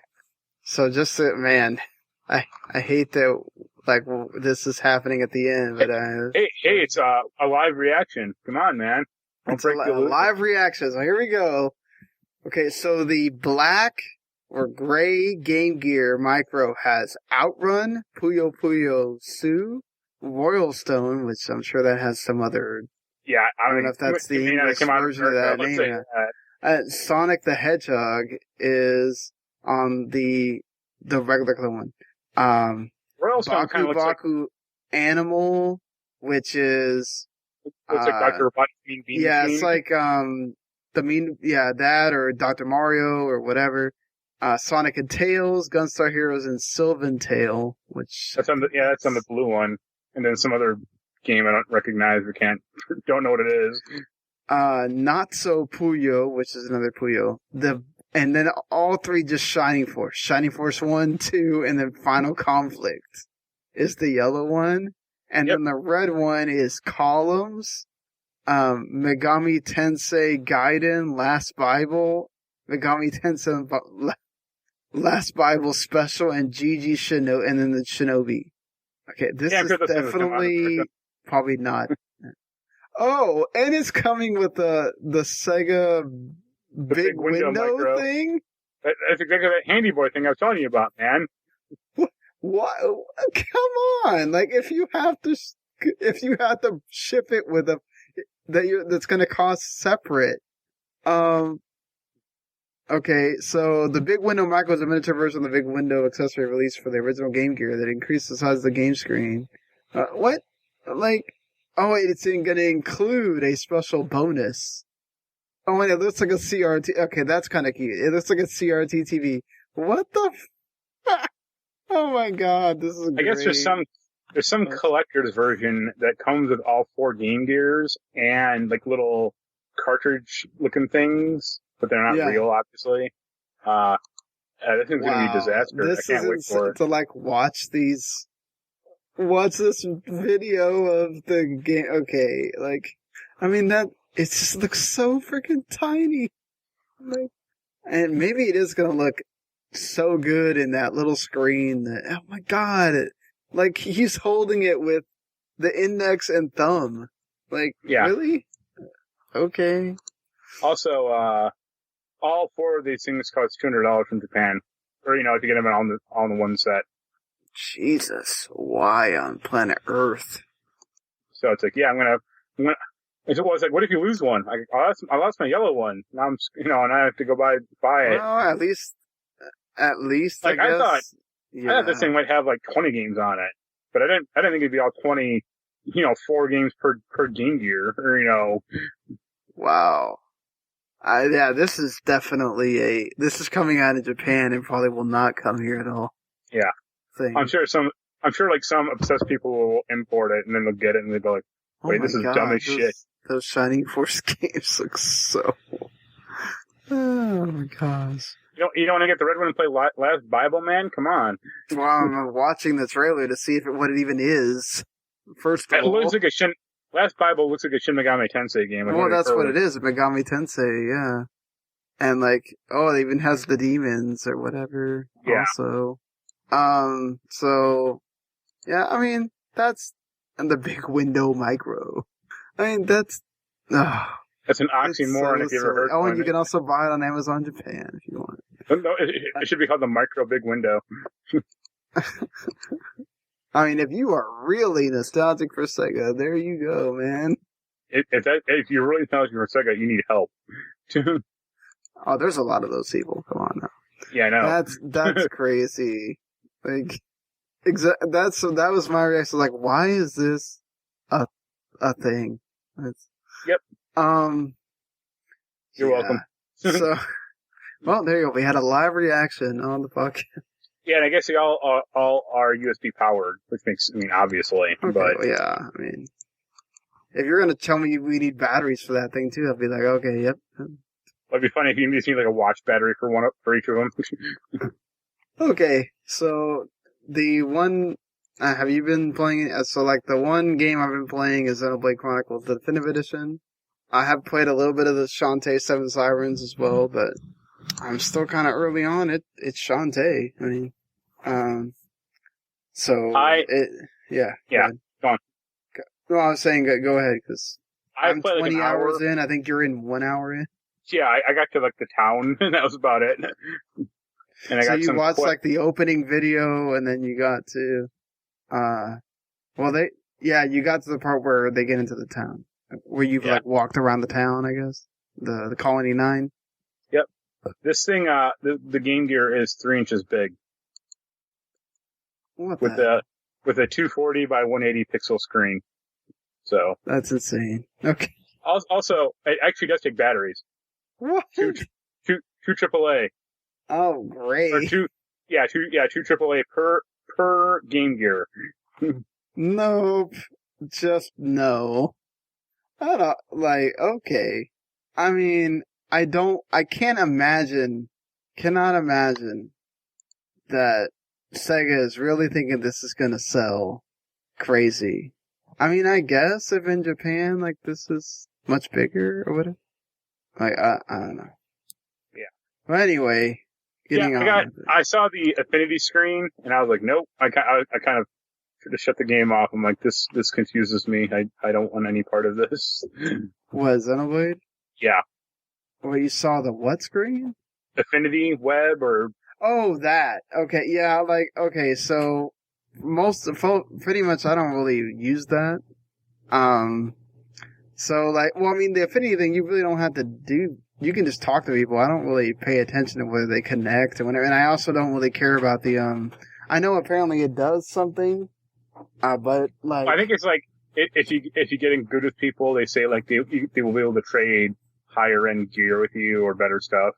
so man, I hate that, like, this is happening at the end, but hey, it's a live reaction. Come on, man. It's a live reaction. So here we go. Okay, so the black or gray Game Gear Micro has Outrun, Puyo Puyo Sue, Royal Stone, which I'm sure that has some other. Yeah, I don't know if that's the English version of that name. Sonic the Hedgehog is on the regular one. Royal Stone kind of looks Baku Animal, which is looks like Dr. Robotnik's Mean Bean Machine. It's like that or Dr. Mario or whatever. Sonic and Tails, Gunstar Heroes, and Sylvan Tale, which that's on the blue one, and then some other game I don't recognize. Don't know what it is. Not So Puyo, which is another Puyo. And then all three just Shining Force. Shining Force 1, 2, and then Final Conflict is the yellow one. And then the red one is Columns, Megami Tensei Gaiden, Last Bible, Megami Tensei Last Bible Special, and Gigi Shinobi, and then the Shinobi. Okay, this is definitely probably not. Oh, and it's coming with the SEGA big window thing? That's exactly that Handy Boy thing I was telling you about, man. What? Come on! Like, if you have to ship it with that's going to cost separate. Okay, so the big window micro is a miniature version of the big window accessory released for the original Game Gear that increased the size of the game screen. What? Like, oh wait, it's going to include a special bonus. Oh wait, it looks like a CRT. Okay, that's kind of cute. It looks like a CRT TV. What the? Oh my god, this is great. I guess there's some collector's version that comes with all 4 Game Gears and like little cartridge looking things, but they're not real, obviously. This is going to be a disaster. I can't wait for it. To like watch this video of the game. Okay, like, I mean it just looks so freaking tiny. Like, and maybe it is going to look so good in that little screen that, oh my god, like he's holding it with the index and thumb. Like, really? Okay. Also, all 4 of these things cost $200 from Japan, or to get them on the one set. Jesus, why on planet Earth? So it's like, I'm gonna. It was like, what if you lose one? I lost my yellow one. Now I'm, and I have to go buy it. Well, at least, like, I thought this thing might have like 20 games on it, but I didn't think it'd be all 20, 4 games per Game Gear, or Wow. This is definitely this is coming out of Japan and probably will not come here at all. Yeah. I'm sure some obsessed people will import it and then they'll get it and they'll go like, wait, this is dumb as shit. Those Shining Force games look so... Oh my gosh. You don't want to get the red one and play Last Bible, man? Come on. Well, I'm watching the trailer to see what it even is. First of all... Last Bible looks like a Shin Megami Tensei game. Well, that's what it is, a Megami Tensei, yeah. And like, it even has the demons or whatever. Yeah. Also. So, yeah, I mean, and the big window micro. I mean, that's an oxymoron if you ever heard and you can also buy it on Amazon Japan if you want. No, it should be called the micro big window. I mean, if you are really nostalgic for SEGA, there you go, man. If you're really nostalgic for SEGA, you need help. Oh, there's a lot of those people. Come on now. Yeah, I know. That's crazy. Like, that was my reaction. Like, why is this a thing? Yep. You're welcome. So, well, there you go. We had a live reaction on the podcast. Yeah, and I guess they all are USB powered, which makes, obviously. Okay, but well, yeah, I mean, if you're going to tell me we need batteries for that thing too, I'll be like, okay, yep. It'd be funny if you just need like a watch battery for each of them. Okay, so the one, have you been playing it? So like the one game I've been playing is Xenoblade Chronicles, the Definitive Edition. I have played a little bit of the Shantae Seven Sirens as well, but I'm still kind of early on. It's Shantae. I mean, yeah. Go on. No, I was saying go ahead because I'm 20 like hours in. I think you're in 1 hour in. Yeah, I got to like the town, and that was about it. And so you watched like the opening video, and then you got to, you got to the part where they get into the town, where you've like walked around the town, I guess, the Colony 9. Yep. This thing, the Game Gear is 3 inches big. What with a 240 by 180 pixel screen. So that's insane. Okay. Also, it actually does take batteries. What? Two AAA. Oh, great. Or two AAA per Game Gear. Nope. just no. I don't, like, okay. I mean, cannot imagine that Sega is really thinking this is gonna sell crazy. I mean, I guess if in Japan, like, this is much bigger or whatever. Like, I don't know. Yeah. But anyway, I saw the Affinity screen, and I was like, nope. I kind of just shut the game off. I'm like, this confuses me. I don't want any part of this. What, Xenoblade? Yeah. Well, you saw the what screen? Affinity web or... Oh, that. Okay, yeah, like, okay, so pretty much I don't really use that. So, like, well, I mean, the Affinity thing, you really don't have to do, you can just talk to people. I don't really pay attention to whether they connect or whatever, and I also don't really care about the, I know apparently it does something, but, like... I think it's like, if you're getting good with people, they say, like, they will be able to trade higher-end gear with you or better stuff.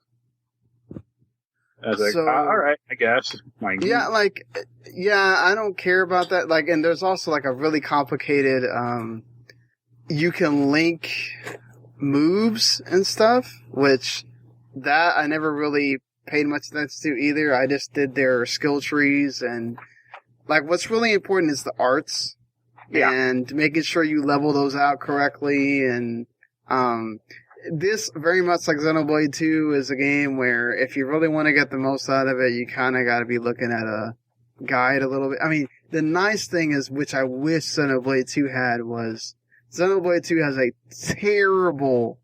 I was like, alright, I guess. Yeah, like, yeah, I don't care about that. Like, and there's also, like, a really complicated, you can link moves and stuff, which that I never really paid much attention to either. I just did their skill trees, and, like, what's really important is the arts. Yeah. And making sure you level those out correctly, and, this, very much like Xenoblade 2, is a game where if you really want to get the most out of it, you kind of got to be looking at a guide a little bit. I mean, the nice thing is, which I wish Xenoblade 2 had, was Xenoblade 2 has a terrible,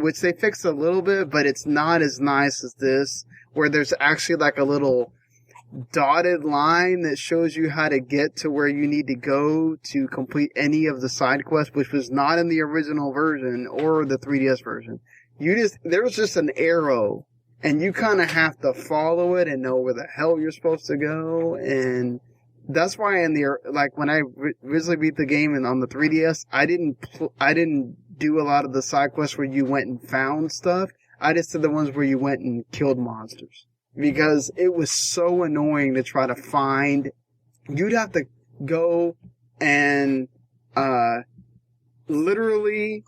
which they fixed a little bit, but it's not as nice as this, where there's actually like a little dotted line that shows you how to get to where you need to go to complete any of the side quests, which was not in the original version or the 3DS version. There's just an arrow, and you kind of have to follow it and know where the hell you're supposed to go, and that's why when I originally beat the game and on the 3DS, I didn't do a lot of the side quests where you went and found stuff. I just did the ones where you went and killed monsters. Because it was so annoying to try to find. You'd have to go and literally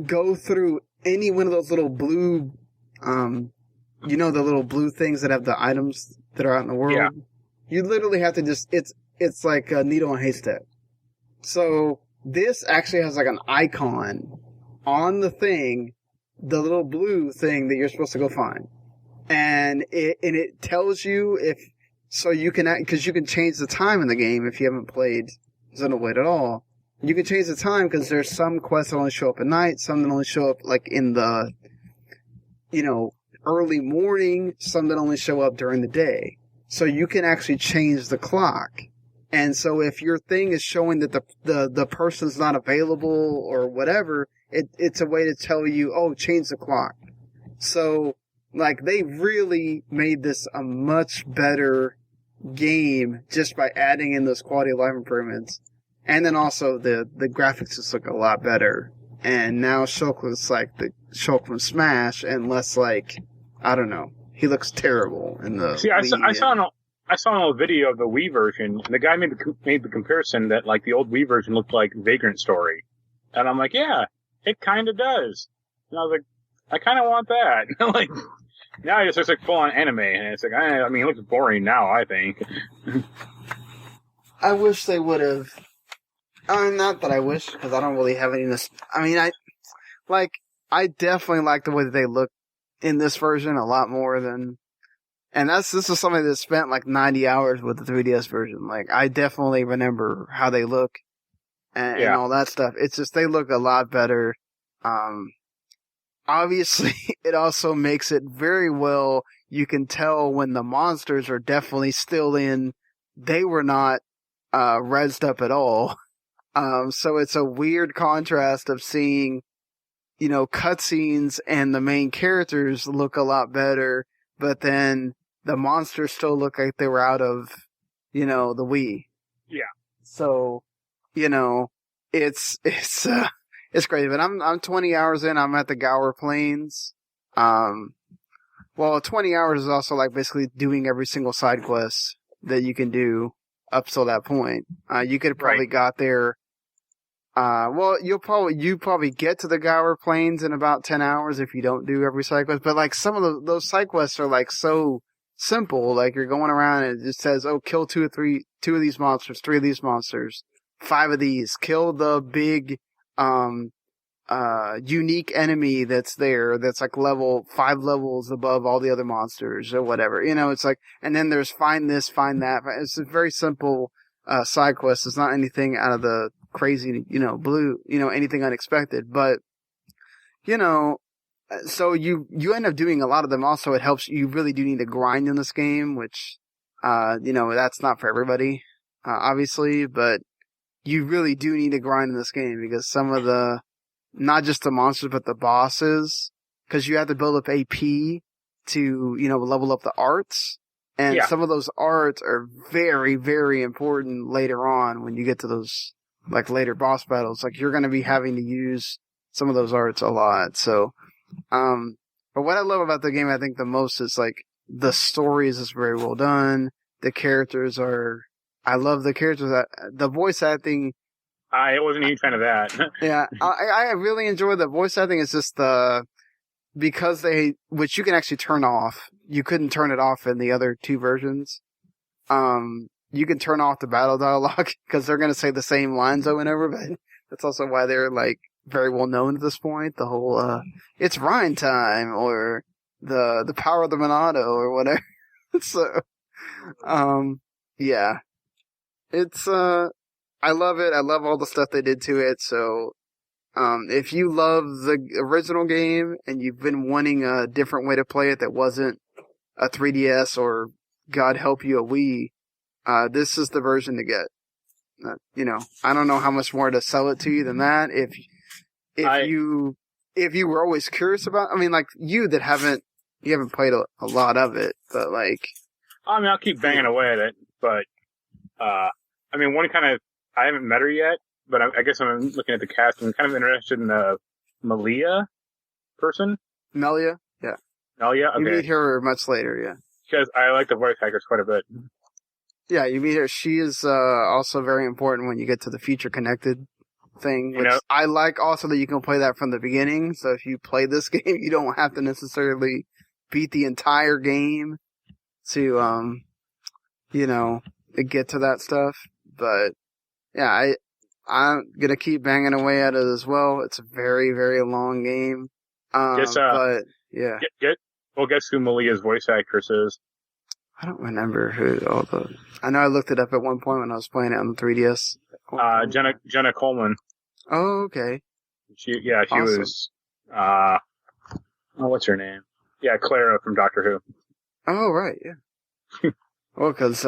go through any one of those little blue, the little blue things that have the items that are out in the world. Yeah. You literally have to it's like a needle in a haystack. So this actually has like an icon on the thing, the little blue thing that you're supposed to go find. And it tells you because you can change the time in the game if you haven't played Xenoblade at all. You can change the time because there's some quests that only show up at night, some that only show up like in the, early morning, some that only show up during the day. So you can actually change the clock. And so if your thing is showing that the person's not available or whatever, it's a way to tell you, oh, change the clock. So, like, they really made this a much better game just by adding in those quality of life improvements. And then also the graphics just look a lot better. And now Shulk looks like the Shulk from Smash and less like, I don't know. He looks terrible in the See, I saw a video of the Wii version, and the guy made the comparison that, like, the old Wii version looked like Vagrant Story. And I'm like, yeah, it kind of does. And I was like, I kind of want that. Like, now it just looks like full-on anime, and it's like, I mean, it looks boring now, I think. I wish they would have... not that I wish, because I don't really have any... I definitely like the way that they look in this version a lot more than... And this is somebody that spent like 90 hours with the 3DS version. Like, I definitely remember how they look and all that stuff. It's just, they look a lot better. Obviously, it also makes it very well, you can tell when the monsters are definitely still in, they were not, rezzed up at all. So it's a weird contrast of seeing, cutscenes and the main characters look a lot better, but then the monsters still look like they were out of, the Wii. Yeah. So, it's crazy, but I'm 20 hours in. I'm at the Gower Plains. 20 hours is also like basically doing every single side quest that you can do up till that point. You could have probably got there Well, you probably get to the Gower Plains in about 10 hours if you don't do every side quest. But like some of those side quests are like so simple. Like you're going around and it just says, oh, kill two of these monsters, 3 of these monsters, 5 of these, kill the big, unique enemy that's there that's like 5 levels above all the other monsters or whatever. You know, it's like, and then there's find this, find that. It's a very simple, side quest. It's not anything out of the crazy, blue, anything unexpected. But, so you end up doing a lot of them. Also, it helps. You really do need to grind in this game, which, that's not for everybody, obviously, but you really do need to grind in this game because some of not just the monsters, but the bosses, because you have to build up AP to, level up the arts. And some of those arts are very, very important later on when you get to those, like, later boss battles. Like, you're going to be having to use some of those arts a lot. So, but what I love about the game, I think the most is, like, the story is just very well done. The characters I love the characters. The voice acting. I wasn't a huge fan of that. Yeah, I really enjoy the voice acting. It's just because which you can actually turn off. You couldn't turn it off in the other 2 versions. You can turn off the battle dialogue because they're going to say the same lines over and over, but that's also why they're like very well known at this point. The whole, it's Rhine time or the power of the Monado or whatever. So, yeah, it's, I love it. I love all the stuff they did to it. So, if you love the original game and you've been wanting a different way to play it that wasn't a 3DS or, God help you, a Wii, this is the version to get. I don't know how much more to sell it to you than that. If you were always curious about, I mean, like you haven't played a lot of it, but like, I mean, I'll keep banging away at it, but, I mean, I haven't met her yet, but I guess I'm looking at the cast and I'm kind of interested in the Melia person. Melia? Yeah. Melia? Okay. You meet her much later, yeah. Because I like the voice actors quite a bit. Yeah, you meet her. She is also very important when you get to the Future Connected thing, which I like also that you can play that from the beginning. So if you play this game, you don't have to necessarily beat the entire game to, get to that stuff. But yeah, I'm gonna keep banging away at it as well. It's a very, very long game. But yeah. Guess who Malia's voice actress is? I don't remember I know I looked it up at one point when I was playing it on the 3DS. Jenna Coleman. Oh, okay. She was, what's her name? Yeah, Clara from Doctor Who. Oh, right, yeah. Well, cause,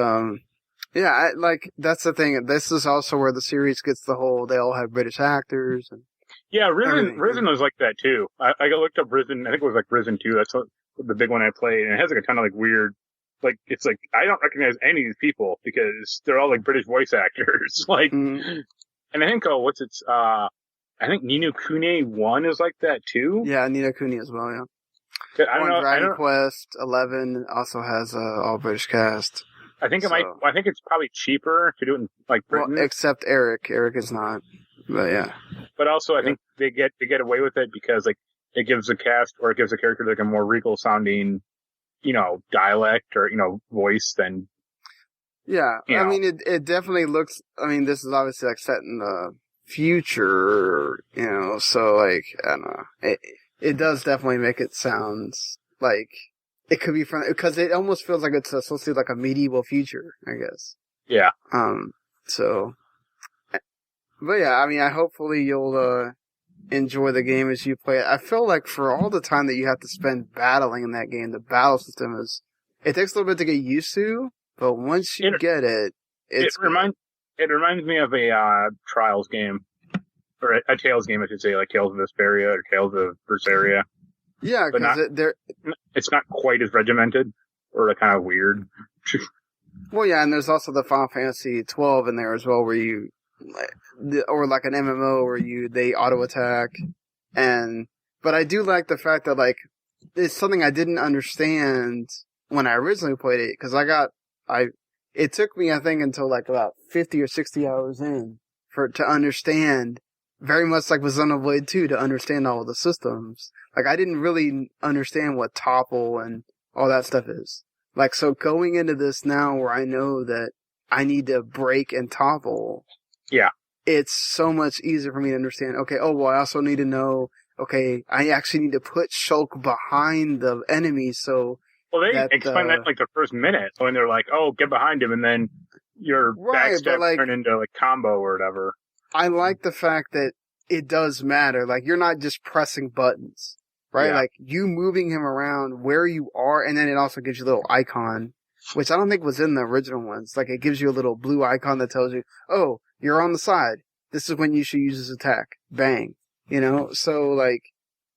that's the thing. This is also where the series gets they all have British actors. And yeah, Risen was like that too. I looked up Risen, I think it was like Risen 2, that's the big one I played, and it has like a ton of like weird, like, it's like, I don't recognize any of these people because they're all like British voice actors. Like, and I think, I think Ni no Kuni 1 is like that too. Yeah, Ni no Kuni as well, yeah. Dragon Quest 11 also has all British cast. I think I think it's probably cheaper to do it in like Britain. Well, except Eric. Eric is not. But yeah. But also I think they get away with it because like it gives the cast or it gives the character like a more regal sounding, dialect or, voice than. Yeah. I mean, it definitely looks, this is obviously like set in the future, so like, I don't know. It does definitely make it sound like it could be because it almost feels like it's supposed to be like a medieval future, I guess. Yeah. So, but yeah, I hopefully you'll, enjoy the game as you play it. I feel like for all the time that you have to spend battling in that game, the battle system it takes a little bit to get used to, but once you get it, it reminds me of a, Trials game. Or a Tales game, I should say, like Tales of Vesperia or Tales of Berseria. Yeah, because it's not quite as regimented or kind of weird. Well, yeah, and there's also the Final Fantasy 12 in there as well, where or like an MMO where they auto attack, but I do like the fact that like it's something I didn't understand when I originally played it because it took me I think until like about 50 or 60 hours in to understand very much like with Xenoblade 2 to understand all of the systems. Like, I didn't really understand what topple and all that stuff is. Like, so going into this now where I know that I need to break and topple. Yeah. It's so much easier for me to understand. Okay, oh, well, I also need to know, okay, I actually need to put Shulk behind the enemy so... Well, they explain that like the first minute when they're like, oh, get behind him, and then your backstep like, turn into like combo or whatever. I like the fact that it does matter. Like, you're not just pressing buttons, right? Yeah. Like, you moving him around where you are, and then it also gives you a little icon, which I don't think was in the original ones. Like, it gives you a little blue icon that tells you, oh, you're on the side. This is when you should use this attack. Bang. You know? So, like,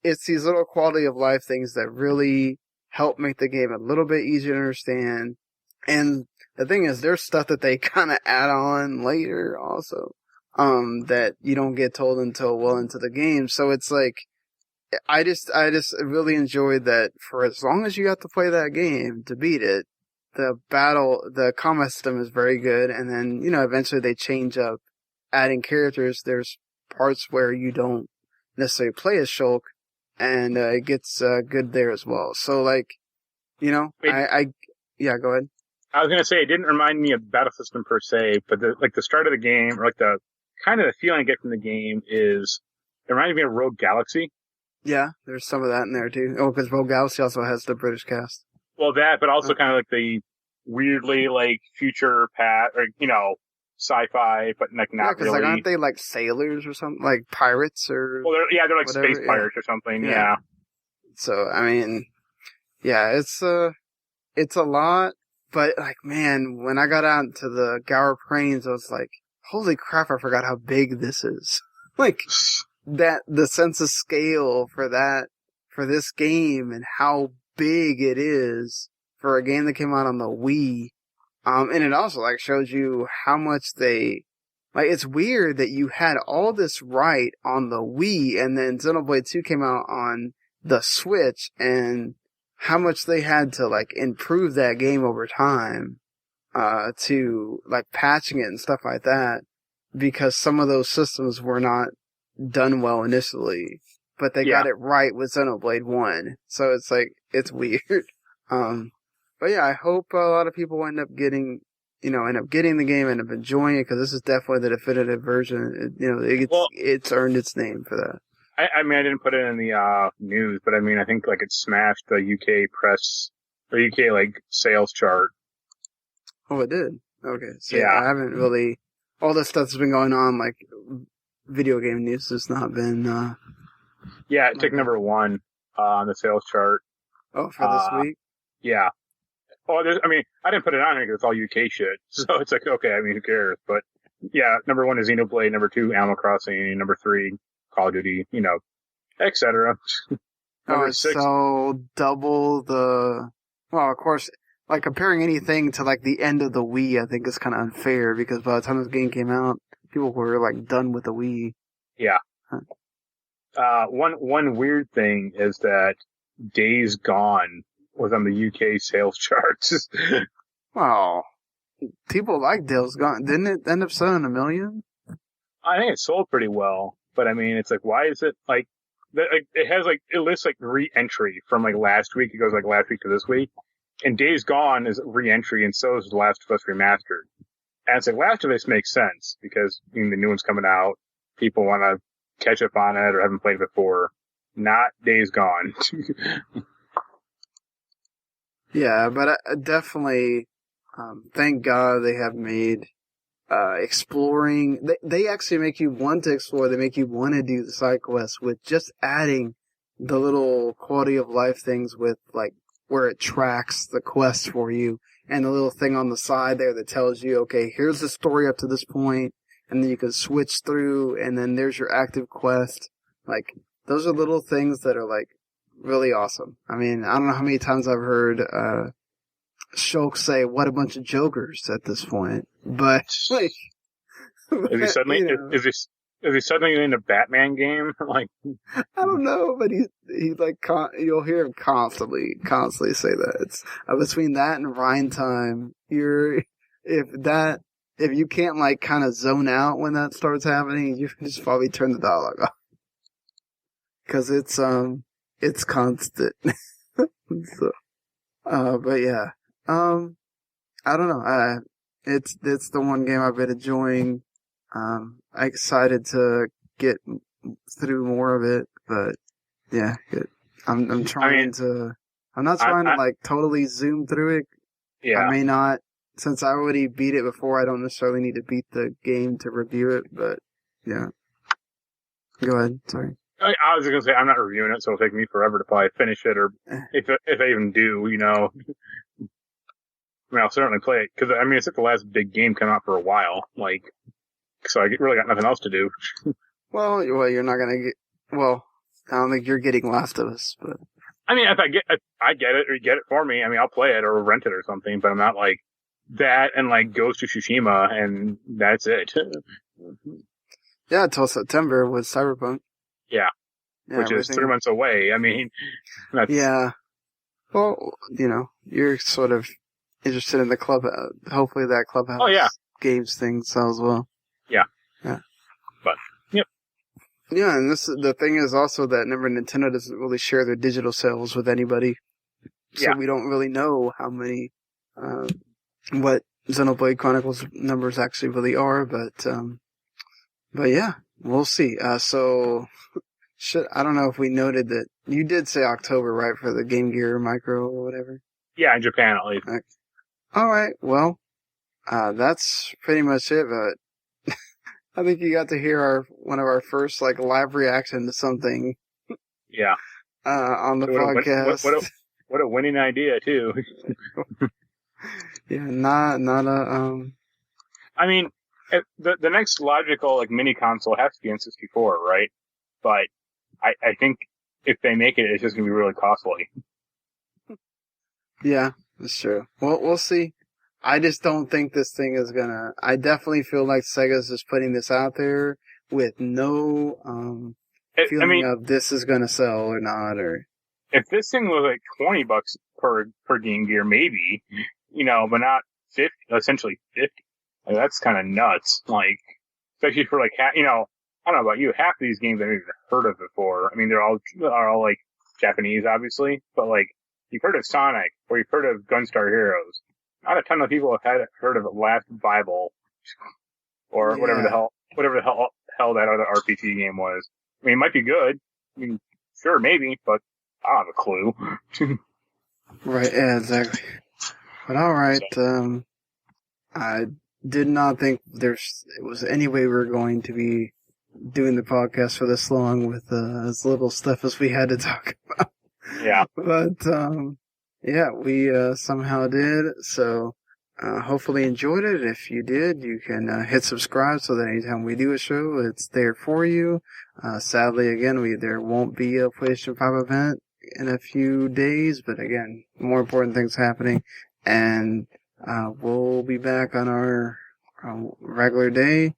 it's these little quality of life things that really help make the game a little bit easier to understand. And the thing is, there's stuff that they kind of add on later also, that you don't get told until well into the game. So it's like, I just really enjoyed that for as long as you got to play that game to beat it, the combat system is very good. And then, you know, eventually they change up adding characters. There's parts where you don't necessarily play as Shulk, and it gets good there as well. So, like, you know, yeah, go ahead. I was gonna say it didn't remind me of battle system per se, but the start of the game, or like the kind of the feeling I get from the game is it reminds me of Rogue Galaxy. Yeah, there's some of that in there too. Oh, because Rogue Galaxy also has the British cast. Well, that, but also kind of like the weirdly like future path, or you know, sci-fi, but like not really. Like, aren't they like sailors or something, like pirates or? Well, they're like whatever, space pirates or something. Yeah. So I mean, yeah, it's a lot, but like, man, when I got out into the Gower Plains, I was like, holy crap! I forgot how big this is. Like that, the sense of scale for this game and how big it is for a game that came out on the Wii. And it also like shows you how much they, like, it's weird that you had all this right on the Wii and then Xenoblade 2 came out on the Switch and how much they had to like improve that game over time, to like patching it and stuff like that, because some of those systems were not done well initially, but they got it right with Xenoblade 1. So it's like, it's weird. But yeah, I hope a lot of people end up getting the game, end up enjoying it, because this is definitely the definitive version. It's earned its name for that. I mean, I didn't put it in the news, but I mean, I think like it smashed the UK press or UK like sales chart. Oh, it did. Okay, so yeah. I haven't really. All this stuff that's been going on, like video game news, has not been. Yeah, it took number 1 on the sales chart. Oh, for this week. Yeah. Oh, I mean, I didn't put it on here because it's all UK shit. So it's like, okay, I mean, who cares? But yeah, number 1 is Xenoblade, number 2, Animal Crossing, number 3, Call of Duty, you know, etc. Number 6. So double the. Well, of course, like comparing anything to like the end of the Wii, I think is kind of unfair because by the time this game came out, people were like done with the Wii. Yeah. One weird thing is that Days Gone was on the UK sales charts. Wow. People like Days Gone. Didn't it end up selling 1 million? I think it sold pretty well, but I mean, it's like, why is it like, it has like, it lists like re-entry from like last week. It goes like last week to this week. And Days Gone is re-entry, and so is Last of Us Remastered. And it's like, Last of Us makes sense because the new one's coming out. People want to catch up on it or haven't played it before. Not Days Gone. Yeah, but definitely, thank God they have made exploring. They actually make you want to explore. They make you want to do the side quests with just adding the little quality of life things with like where it tracks the quest for you and the little thing on the side there that tells you, okay, here's the story up to this point, and then you can switch through, and then there's your active quest. Like, those are little things that are like really awesome. I mean, I don't know how many times I've heard Shulk say, "What a bunch of jokers" at this point, but like, is he suddenly is he suddenly in a Batman game? Like, I don't know, but he like you'll hear him constantly say that. It's between that and Rhyme Time. If if you can't like kind of zone out when that starts happening, you just probably turn the dialogue off. Cause it's constant. So, but yeah, I don't know. It's the one game I've been enjoying. I'm excited to get through more of it, but yeah, I'm trying to. I'm not trying to like totally zoom through it. Yeah. I may not, since I already beat it before. I don't necessarily need to beat the game to review it, but yeah. Go ahead. Sorry. I was just gonna say I'm not reviewing it, so it'll take me forever to probably finish it, or if I even do, you know. I mean, I'll certainly play it because I mean it's like the last big game come out for a while, like, so I really got nothing else to do. Well, you're not gonna get. Well, I don't think you're getting Last of Us, but I mean, if I get it, or you get it for me. I mean, I'll play it or rent it or something, but I'm not like that and like Ghost of Tsushima and that's it. Yeah, until September with Cyberpunk. Yeah, which is 3 months away. I mean, that's... Yeah. Well, you know, you're sort of interested in the club. Hopefully that Clubhouse games thing sells well. Yeah. Yeah. But, yep. Yeah, and the thing is also that Nintendo doesn't really share their digital sales with anybody. So we don't really know how many, what Xenoblade Chronicles numbers actually really are, but yeah, we'll see. So, I don't know if we noted that you did say October, right, for the Game Gear Micro or whatever? Yeah, in Japan at least. Okay. All right, well, that's pretty much it, but I think you got to hear one of our first, like, live reaction to something. Yeah. On the podcast. What a winning idea, too. Yeah, not a, I mean, the next logical, like, mini console has to be N64, right? But I think if they make it, it's just going to be really costly. Yeah, that's true. Well, we'll see. I just don't think this thing is gonna... I definitely feel like Sega's just putting this out there with no feeling of this is gonna sell or not, or... If this thing was like $20 per Game Gear, maybe, you know, but not 50, essentially 50. Like, that's kind of nuts. Like, especially for like, you know, I don't know about you, half of these games I've never heard of before. I mean, they're all like Japanese, obviously, but like, you've heard of Sonic, or you've heard of Gunstar Heroes. Not a ton of people have heard of Last Bible, or whatever the hell that other RPG game was. I mean, it might be good. I mean, sure, maybe, but I don't have a clue. Right, yeah, exactly. But alright, I did not think it was any way we were going to be doing the podcast for this long with as little stuff as we had to talk about. Yeah. But, yeah, we somehow did, so hopefully enjoyed it. If you did, you can hit subscribe so that anytime we do a show, it's there for you. Sadly, again, there won't be a PlayStation 5 event in a few days, but again, more important things happening, and we'll be back on our regular day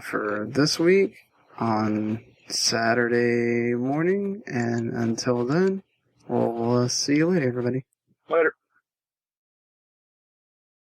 for this week on Saturday morning, and until then, we'll see you later, everybody. Later.